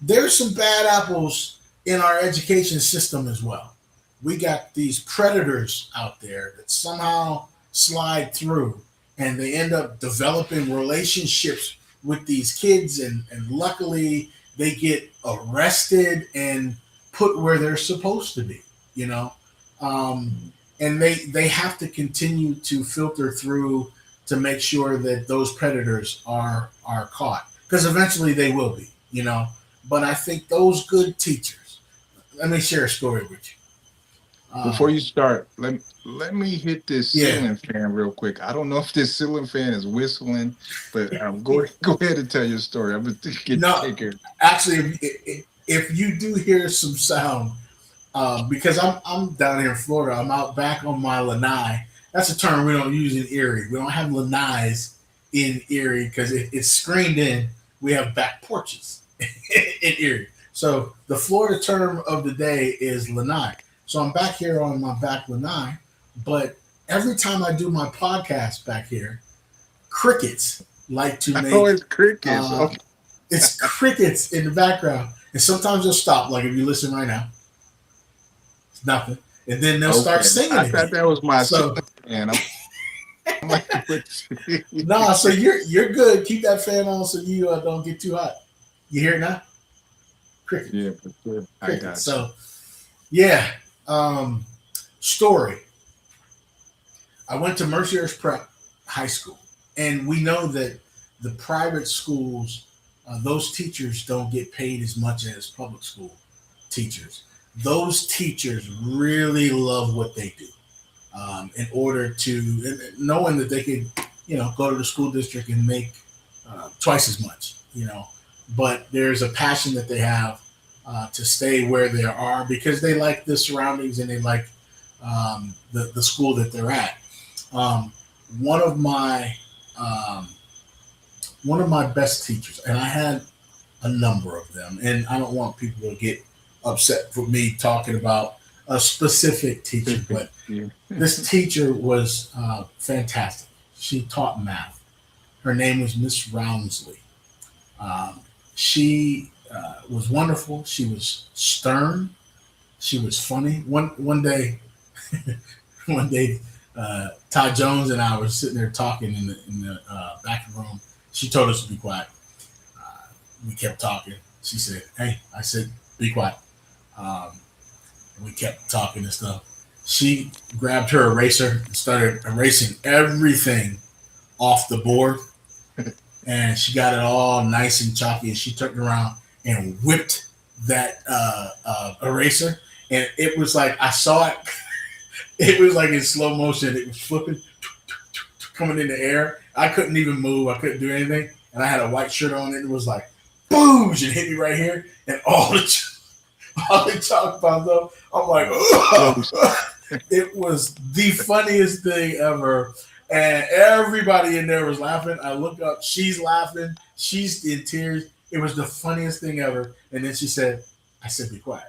There's some bad apples in our education system as well. We got these predators out there that somehow slide through, and they end up developing relationships with these kids, and luckily they get arrested and put where they're supposed to be, you know. Um, and they have to continue to filter through to make sure that those predators are caught, because eventually they will be, but I think those good teachers. Let me share a story with you. Before you start, let me hit this Yeah. ceiling fan real quick. I don't know if this ceiling fan is whistling, but go go ahead and tell your story. I'm gonna No, take care. actually, if you do hear some sound, because I'm down here in Florida, I'm out back on my lanai. That's a term we don't use in Erie. We don't have lanais in Erie because it's screened in. We have back porches in Erie. So the Florida term of the day is lanai. So I'm back here on my back lanai, but every time I do my podcast back here, crickets like to Oh, make it's crickets. uh, Okay. it's crickets in the background, and sometimes they'll stop. Like if you listen right now, it's nothing, and then they'll start Okay. I singing thought again. that was my ceiling So fan. I'm like, nah, so you're good. Keep that fan on so you don't get too hot. You hear it now? Crickets, yeah, for sure. I crickets. got you. So yeah, um, story. I went to Mercier's Prep High School, and we know that the private schools, those teachers don't get paid as much as public school teachers. Those teachers really love what they do, in order to knowing that they could, go to the school district and make twice as much, but there's a passion that they have to stay where they are because they like the surroundings and they like the school that they're at. Um, one of my um, one of my best teachers, and I had a number of them, and I don't want people to get upset for me talking about a specific teacher, but Yeah. this teacher was fantastic. She taught math. Her name was Miss Roundsley. Um, she was wonderful. She was stern. She was funny. One day, one day, Ty Jones and I were sitting there talking in the back of the room. She told us to be quiet. Uh, we kept talking. She said, "Hey," I said, "Be quiet." Um, and we kept talking and stuff. She grabbed her eraser and started erasing everything off the board, and she got it all nice and chalky. And she turned around and whipped that eraser, and it was like I saw it. It was like in slow motion. It was flipping, coming in the air. I couldn't even move. I couldn't do anything, and I had a white shirt on. And it was like, boosh, and hit me right here, and all the chalk popped up. I'm like, it was the funniest thing ever. And everybody in there was laughing. I look up, she's laughing, she's in tears. It was the funniest thing ever. And then she said, I said, be quiet.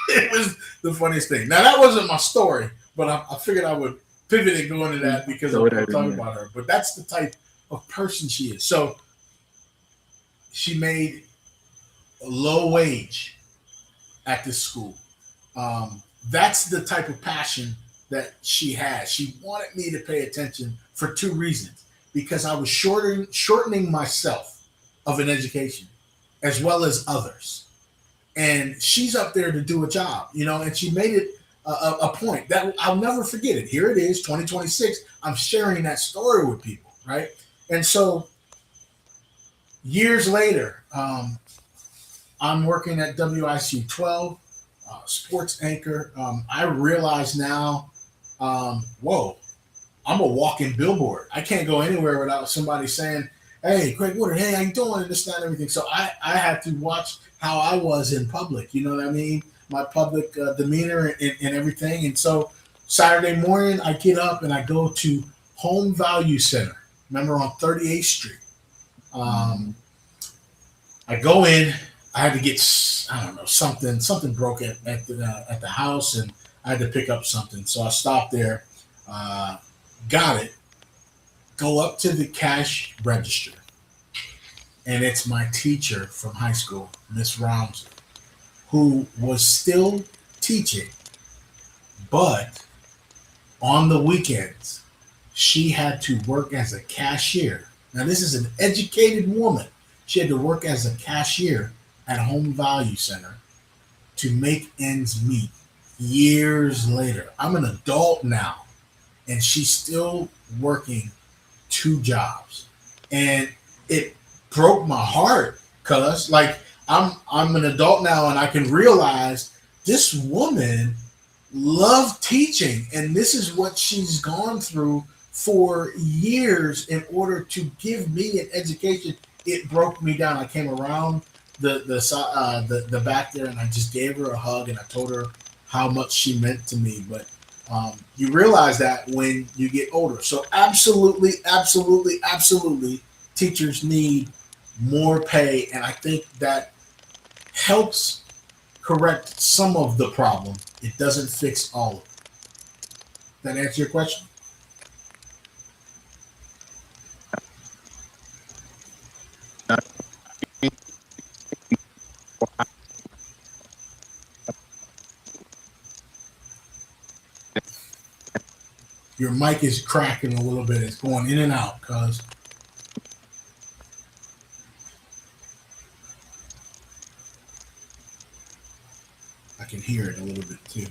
It was the funniest thing. Now, that wasn't my story, but I figured I would pivot and go into that because I'm talking about her. But that's the type of person she is. So she made a low wage at this school. That's the type of passion that she had. She wanted me to pay attention for two reasons. Because I was shortening myself of an education as well as others. And she's up there to do a job, and she made it a point that I'll never forget it. Here it is, 2026. I'm sharing that story with people, right? And so years later, I'm working at WIC 12, sports anchor. I realize now, whoa, I'm a walking billboard. I can't go anywhere without somebody saying, hey, Craig Woodard, hey, how you doing? And this, that, and everything. So I had to watch how I was in public. You know what I mean? My public demeanor and everything. And so Saturday morning, I get up and I go to Home Value Center. Remember, on 38th Street. I go in. I had to get, I don't know, something broke at the house, and I had to pick up something. So I stopped there, got it, go up to the cash register, and it's my teacher from high school, Miss Ramsey, who was still teaching, but on the weekends, she had to work as a cashier. Now, this is an educated woman. She had to work as a cashier at Home Value Center to make ends meet. Years later, I'm an adult now, and she's still working two jobs, and it broke my heart because, like, I'm an adult now, and I can realize this woman loved teaching, and this is what she's gone through for years in order to give me an education. It broke me down. I came around the back there, and I just gave her a hug, and I told her how much she meant to me. But you realize that when you get older. So absolutely, absolutely, absolutely, teachers need more pay, and I think that helps correct some of the problem. It doesn't fix all of it. That answer your question? Your mic is cracking a little bit. It's going in and out, cuz. I can hear it a little bit too.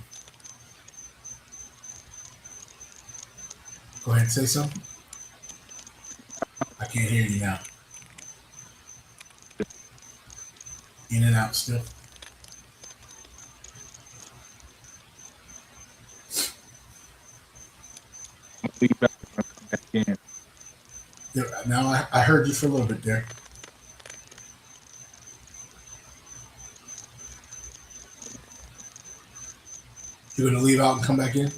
Go ahead and say something. I can't hear you now. In and out still. Leave out and come back in. Yeah, now I heard you for a little bit there. You're gonna leave out and come back in.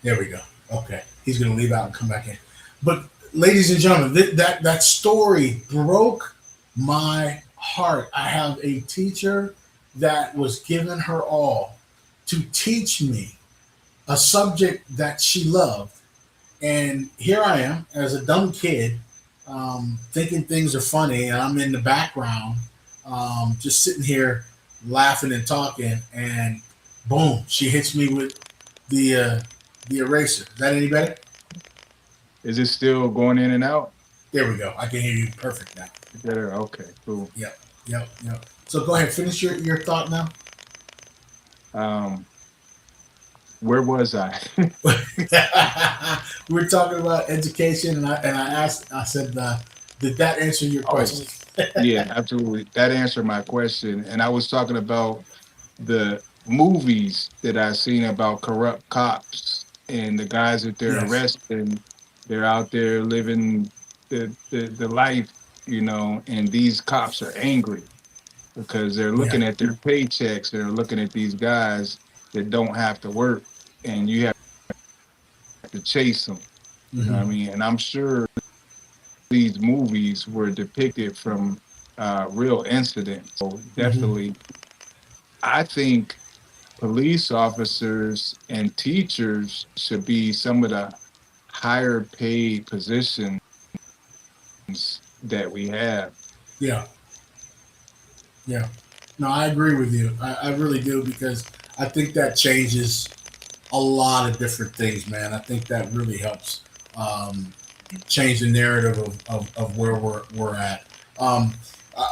There we go. Okay, he's gonna leave out and come back in. But ladies and gentlemen, that story broke my heart. I have a teacher that was giving her all to teach me a subject that she loved, and here I am as a dumb kid, thinking things are funny, and I'm in the background, just sitting here laughing and talking, and boom, she hits me with the eraser. Is that any better? Is it still going in and out? There we go. I can hear you perfect now. Better. Okay, cool. Yep, yep, yep. So go ahead, finish your thought now. Um, where was I? We're talking about education, and I asked, I said, did that answer your Oh, question? yeah, absolutely. That answered my question. And I was talking about the movies that I've seen about corrupt cops and the guys that they're Yes. arresting. They're out there living the life, and these cops are angry because they're Yeah. looking at their paychecks. They're looking at these guys that don't have to work, and you have to chase them. You know what I Hmm. mean? And I'm sure these movies were depicted from real incidents. So Hmm. definitely, I think police officers and teachers should be some of the higher paid positions that we have. Yeah, yeah. No, I agree with you. I really do because I think that changes a lot of different things, man. I think that really helps um, change the narrative of where we're at. Um,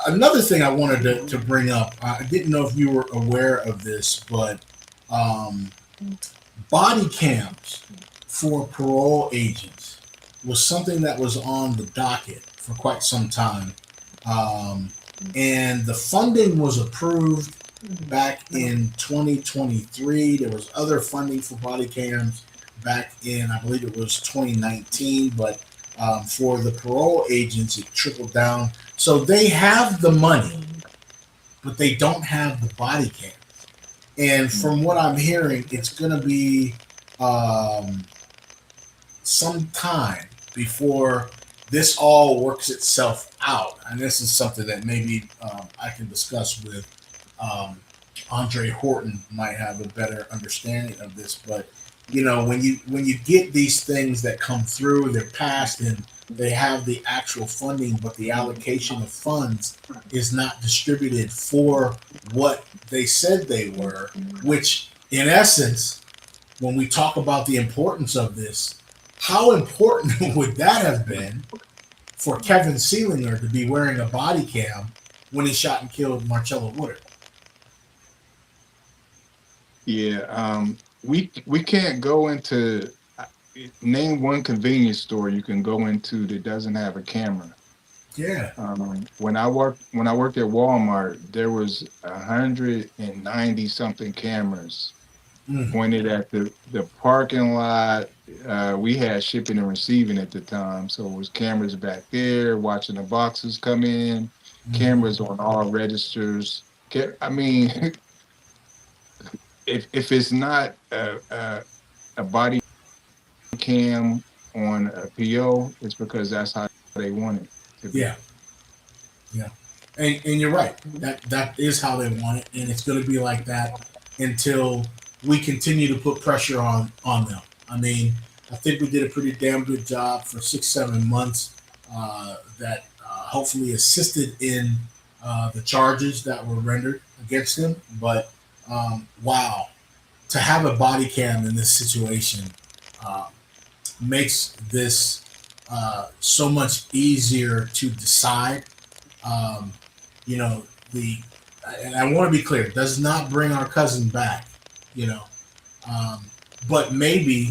Another thing I wanted to bring up, I didn't know if you were aware of this, but um, body cams for parole agents was something that was on the docket for quite some time. Um, and the funding was approved back in 2023. There was other funding for body cams back in, I believe it was 2019, but for the parole agents, it trickled down. So they have the money, but they don't have the body cam. And from what I'm hearing, it's going to be um, some time before this all works itself out. And this is something that maybe I can discuss with um, Andre Horton. Might have a better understanding of this, but when you get these things that come through, they're passed and they have the actual funding, but the allocation of funds is not distributed for what they said they were, which in essence, when we talk about the importance of this, how important would that have been for Kevin Sealinger to be wearing a body cam when he shot and killed Marcello Woodard? Yeah, we can't go into name one convenience store you can go into that doesn't have a camera. Yeah. When I worked at Walmart, there was 190 something cameras Mm. pointed at the parking lot. We had shipping and receiving at the time, so it was cameras back there watching the boxes come in, Mm. cameras on all registers. I mean, if it's not a body cam on a PO, it's because that's how they want it to be. Yeah. Yeah. And you're right. That is how they want it, and it's going to be like that until we continue to put pressure on them. I mean, I think we did a pretty damn good job for 6 7 months. That hopefully assisted in the charges that were rendered against him. But wow, to have a body cam in this situation uh, makes this so much easier to decide. Um, you know, the and I want to be clear, does not bring our cousin back. You know, um, but maybe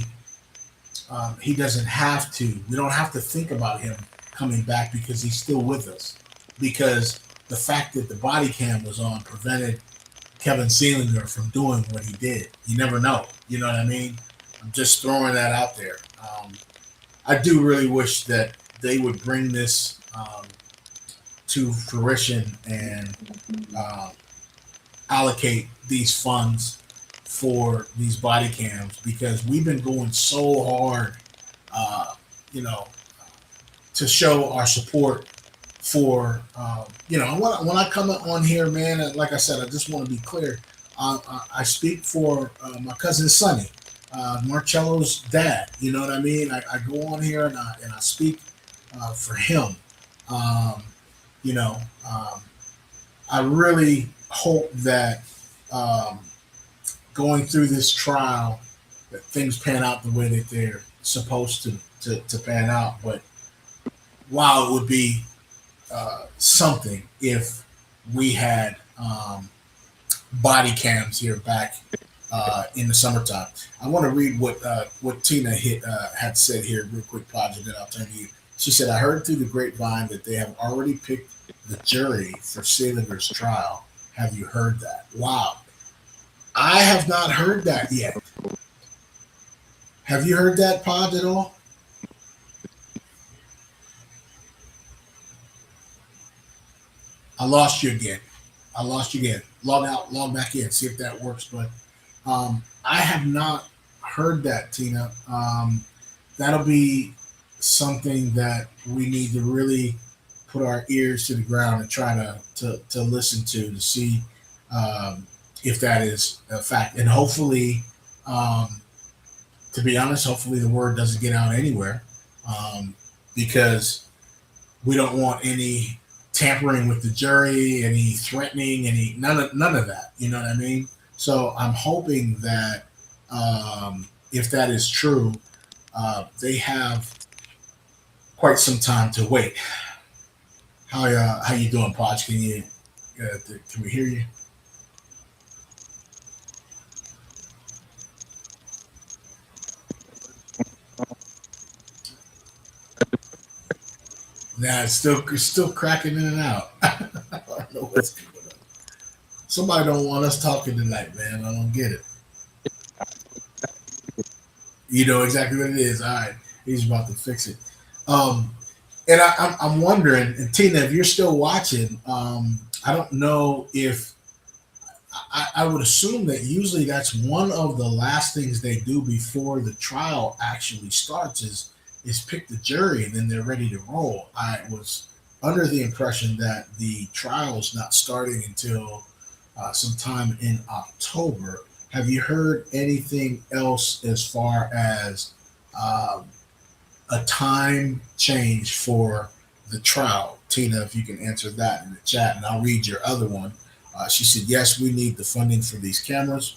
he doesn't have to. We don't have to think about him coming back because he's still with us. because the fact that the body cam was on prevented Kevin Seelinger from doing what he did. You never know. You know what I mean? I'm just throwing that out there. I do really wish that they would bring this to fruition and uh, allocate these funds for these body cams because we've been going so hard, uh, you know, to show our support for, when I come on here, man, like I said, I just want to be clear. I speak for my cousin Sonny, Marcello's dad. You know what I mean? I go on here and I speak for him. Um, you know, um, I really hope that um, going through this trial, that things pan out the way that they're supposed to pan out. But wow, it would be something if we had body cams here back in the summertime. I want to read what Tina had said here real quick, Podge, and then I'll turn to you. She said, "I heard through the grapevine that they have already picked the jury for Seelinger's trial. Have you heard that?" Wow. I have not heard that yet. Have you heard that, Pod, at all? I lost you again. I lost you again. Log out, log back in, see if that works. But I have not heard that, Tina. That'll be something that we need to really put our ears to the ground and try to listen to see if that is a fact. And hopefully, to be honest, hopefully the word doesn't get out anywhere because we don't want any tampering with the jury, any threatening, any none of that. You know what I mean? So I'm hoping that if that is true, they have quite some time to wait. How you doing, Podge? Can we hear you? Nah, it's still cracking in and out. I don't know what's going on. Somebody don't want us talking tonight, man. I don't get it. You know exactly what it is. All right, he's about to fix it. Um, and I'm wondering, and Tina, if you're still watching, I don't know if I would assume that usually that's one of the last things they do before the trial actually starts is pick the jury and then they're ready to roll. I was under the impression that the trial is not starting until sometime in October. Have you heard anything else as far as um, a time change for the trial? Tina, if you can answer that in the chat, and I'll read your other one. She said, "Yes, we need the funding for these cameras.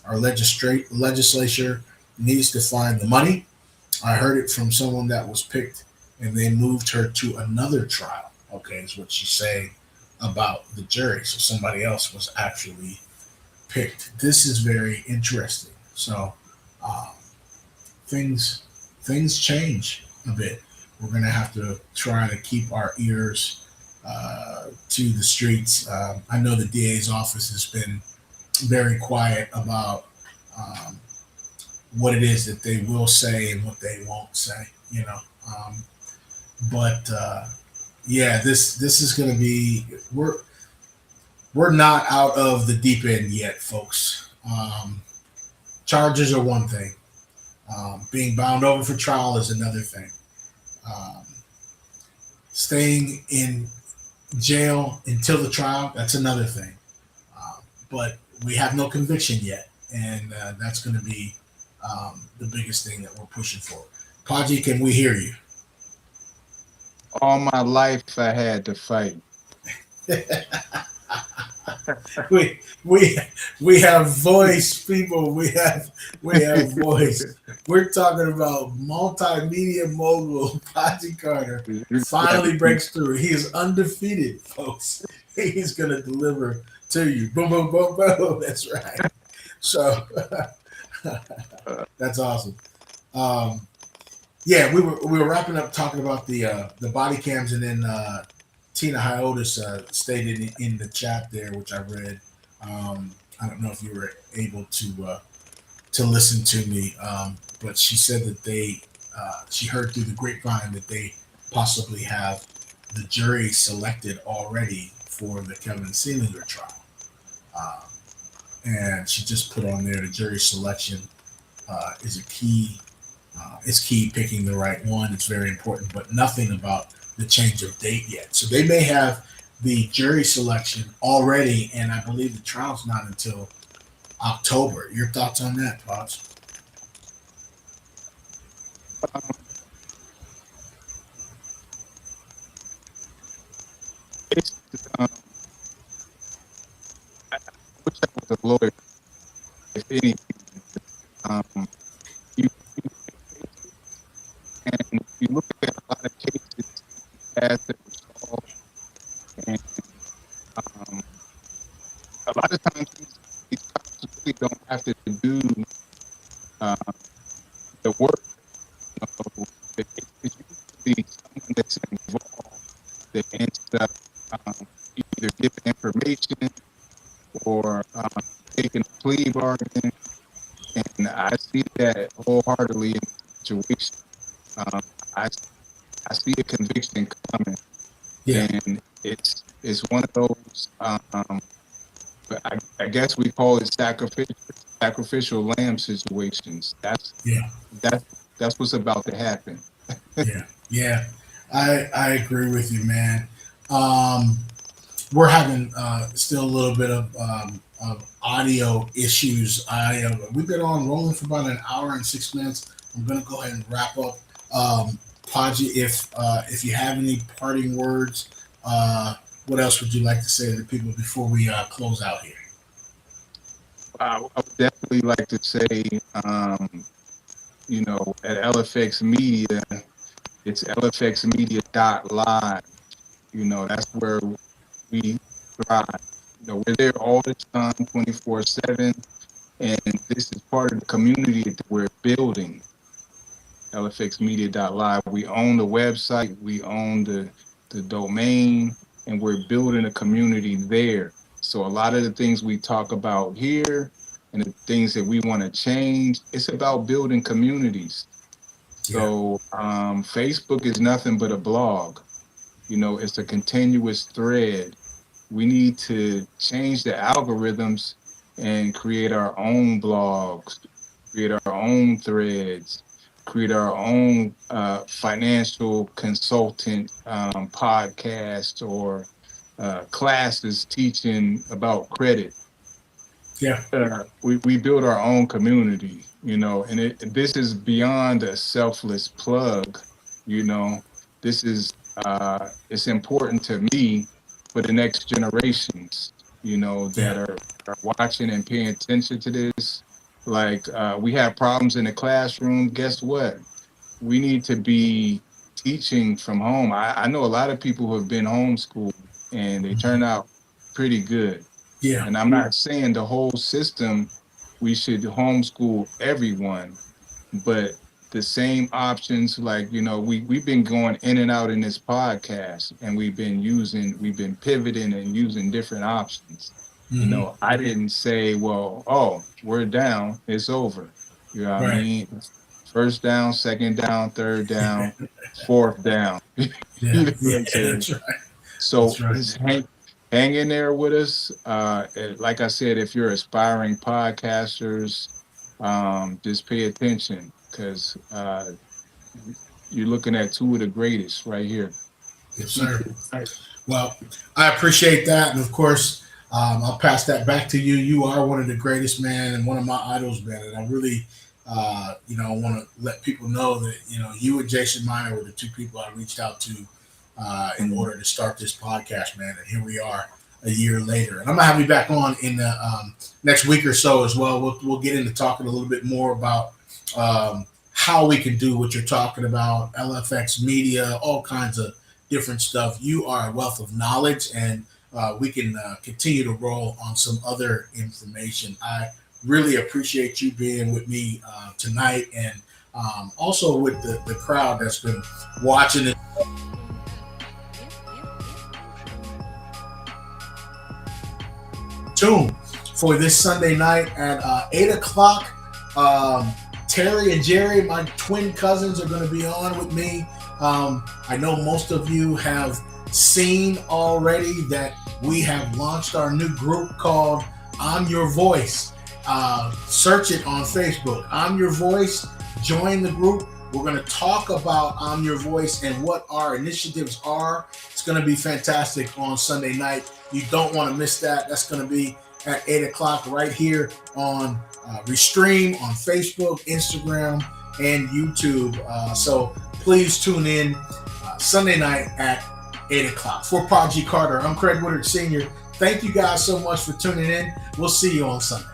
Our legislature needs to find the money. I heard it from someone that was picked, and they moved her to another trial." Okay, is what she's saying about the jury. So somebody else was actually picked. This is very interesting. So um, things things change a bit. We're gonna have to try to keep our ears to the streets. I know the DA's office has been very quiet about um, what it is that they will say and what they won't say. You know, um, but yeah, this is gonna be we're not out of the deep end yet, folks. Charges are one thing. Being bound over for trial is another thing. Um, Staying in jail until the trial, that's another thing. But we have no conviction yet, and that's going to be the biggest thing that we're pushing for. Paji, can we hear you? All my life I had to fight. we we we have voice, people. We have voice. We're talking about multimedia mogul Paji Carter finally breaks through. He is undefeated, folks. He's gonna deliver to you. Boom, boom, boom, boom. That's right. So that's awesome. Yeah, we were wrapping up talking about the body cams, and then Tina Hiotis stated in the chat there, which I read. I don't know if you were able to listen to me, but she said that she heard through the grapevine that they possibly have the jury selected already for the Kevin Seelinger trial. Um, and she just put on there the jury selection is a key. It's key picking the right one. It's very important, but nothing about the change of date yet. So they may have the jury selection already, and I believe the trial's not until October. Your thoughts on that, Pops? Um, it's, um, I wish I was a lawyer, if anything. Um, you, and you look at a lot of cases as they were solved, and um, a lot of times these cops really don't have to do uh, the work. So it's usually someone that's involved that ends up either giving information or taking a plea bargain. And I see that wholeheartedly in the situation. Um, I, I see a conviction coming, Yeah, and it's one of those. I guess we call it sacrificial lamb situations. yeah, That's that's what's about to happen. yeah, yeah. I agree with you, man. Um, we're having still a little bit of audio issues. We've been on rolling for about an hour and 6 minutes. I'm gonna go ahead and wrap up. Paji, if you have any parting words, what else would you like to say to the people before we close out here? I would definitely like to say, at LFX Media, it's lfxmedia.live. That's where we thrive. We're there all the time, 24/7, and this is part of the community that we're building. lfxmedia.live. We own the website, we own the domain, and we're building a community there. So a lot of the things we talk about here and the things that we want to change, it's about building communities. Yeah, So Facebook is nothing but a blog. It's a continuous thread. We need to change the algorithms and create our own blogs, create our own threads, create our own financial consultant podcast or classes teaching about credit. yeah, We build our own community, and this is beyond a selfless plug. you know this is it's important to me for the next generations, yeah, that are watching and paying attention to this. Like, we have problems in the classroom. Guess what? We need to be teaching from home. I know a lot of people who have been homeschooled and they turn out pretty good. yeah, And I'm not saying the whole system, we should homeschool everyone, but the same options, like, we've been going in and out in this podcast, and we've been pivoting and using different options. hmm, I didn't say, well, oh, we're down, it's over. You know what I right, mean? First down, second down, third down, fourth down. yeah, You know what yeah. I'm saying? That's right. So That's right. just hang in there with us. Like I said, if you're aspiring podcasters, just pay attention, because you're looking at two of the greatest right here. Yes, sir. Well, I appreciate that, and of course, I'll pass that back to you. You are one of the greatest, man, and one of my idols, man. And I really, want to let people know that you and Jason Miner were the two people I reached out to in Mhm. order to start this podcast, man. And here we are a year later, and I'm gonna have you back on in the next week or so as well. We'll get into talking a little bit more about how we can do what you're talking about, LFX Media, all kinds of different stuff. You are a wealth of knowledge, and we can continue to roll on some other information. I really appreciate you being with me tonight, and also with the crowd that's been watching it. tuned for this Sunday night at 8 o'clock. Terry and Jerry, my twin cousins, are going to be on with me. I know most of you have seen already that we have launched our new group called I'm Your Voice. Search it on Facebook. I'm Your Voice. Join the group. We're going to talk about I'm Your Voice and what our initiatives are. It's going to be fantastic on Sunday night. You don't want to miss that. That's going to be at 8 o'clock right here on Restream on Facebook, Instagram, and YouTube. So please tune in Sunday night at 8 o'clock. For Prodigy Carter, I'm Craig Woodard Sr. Thank you guys so much for tuning in. We'll see you on Sunday.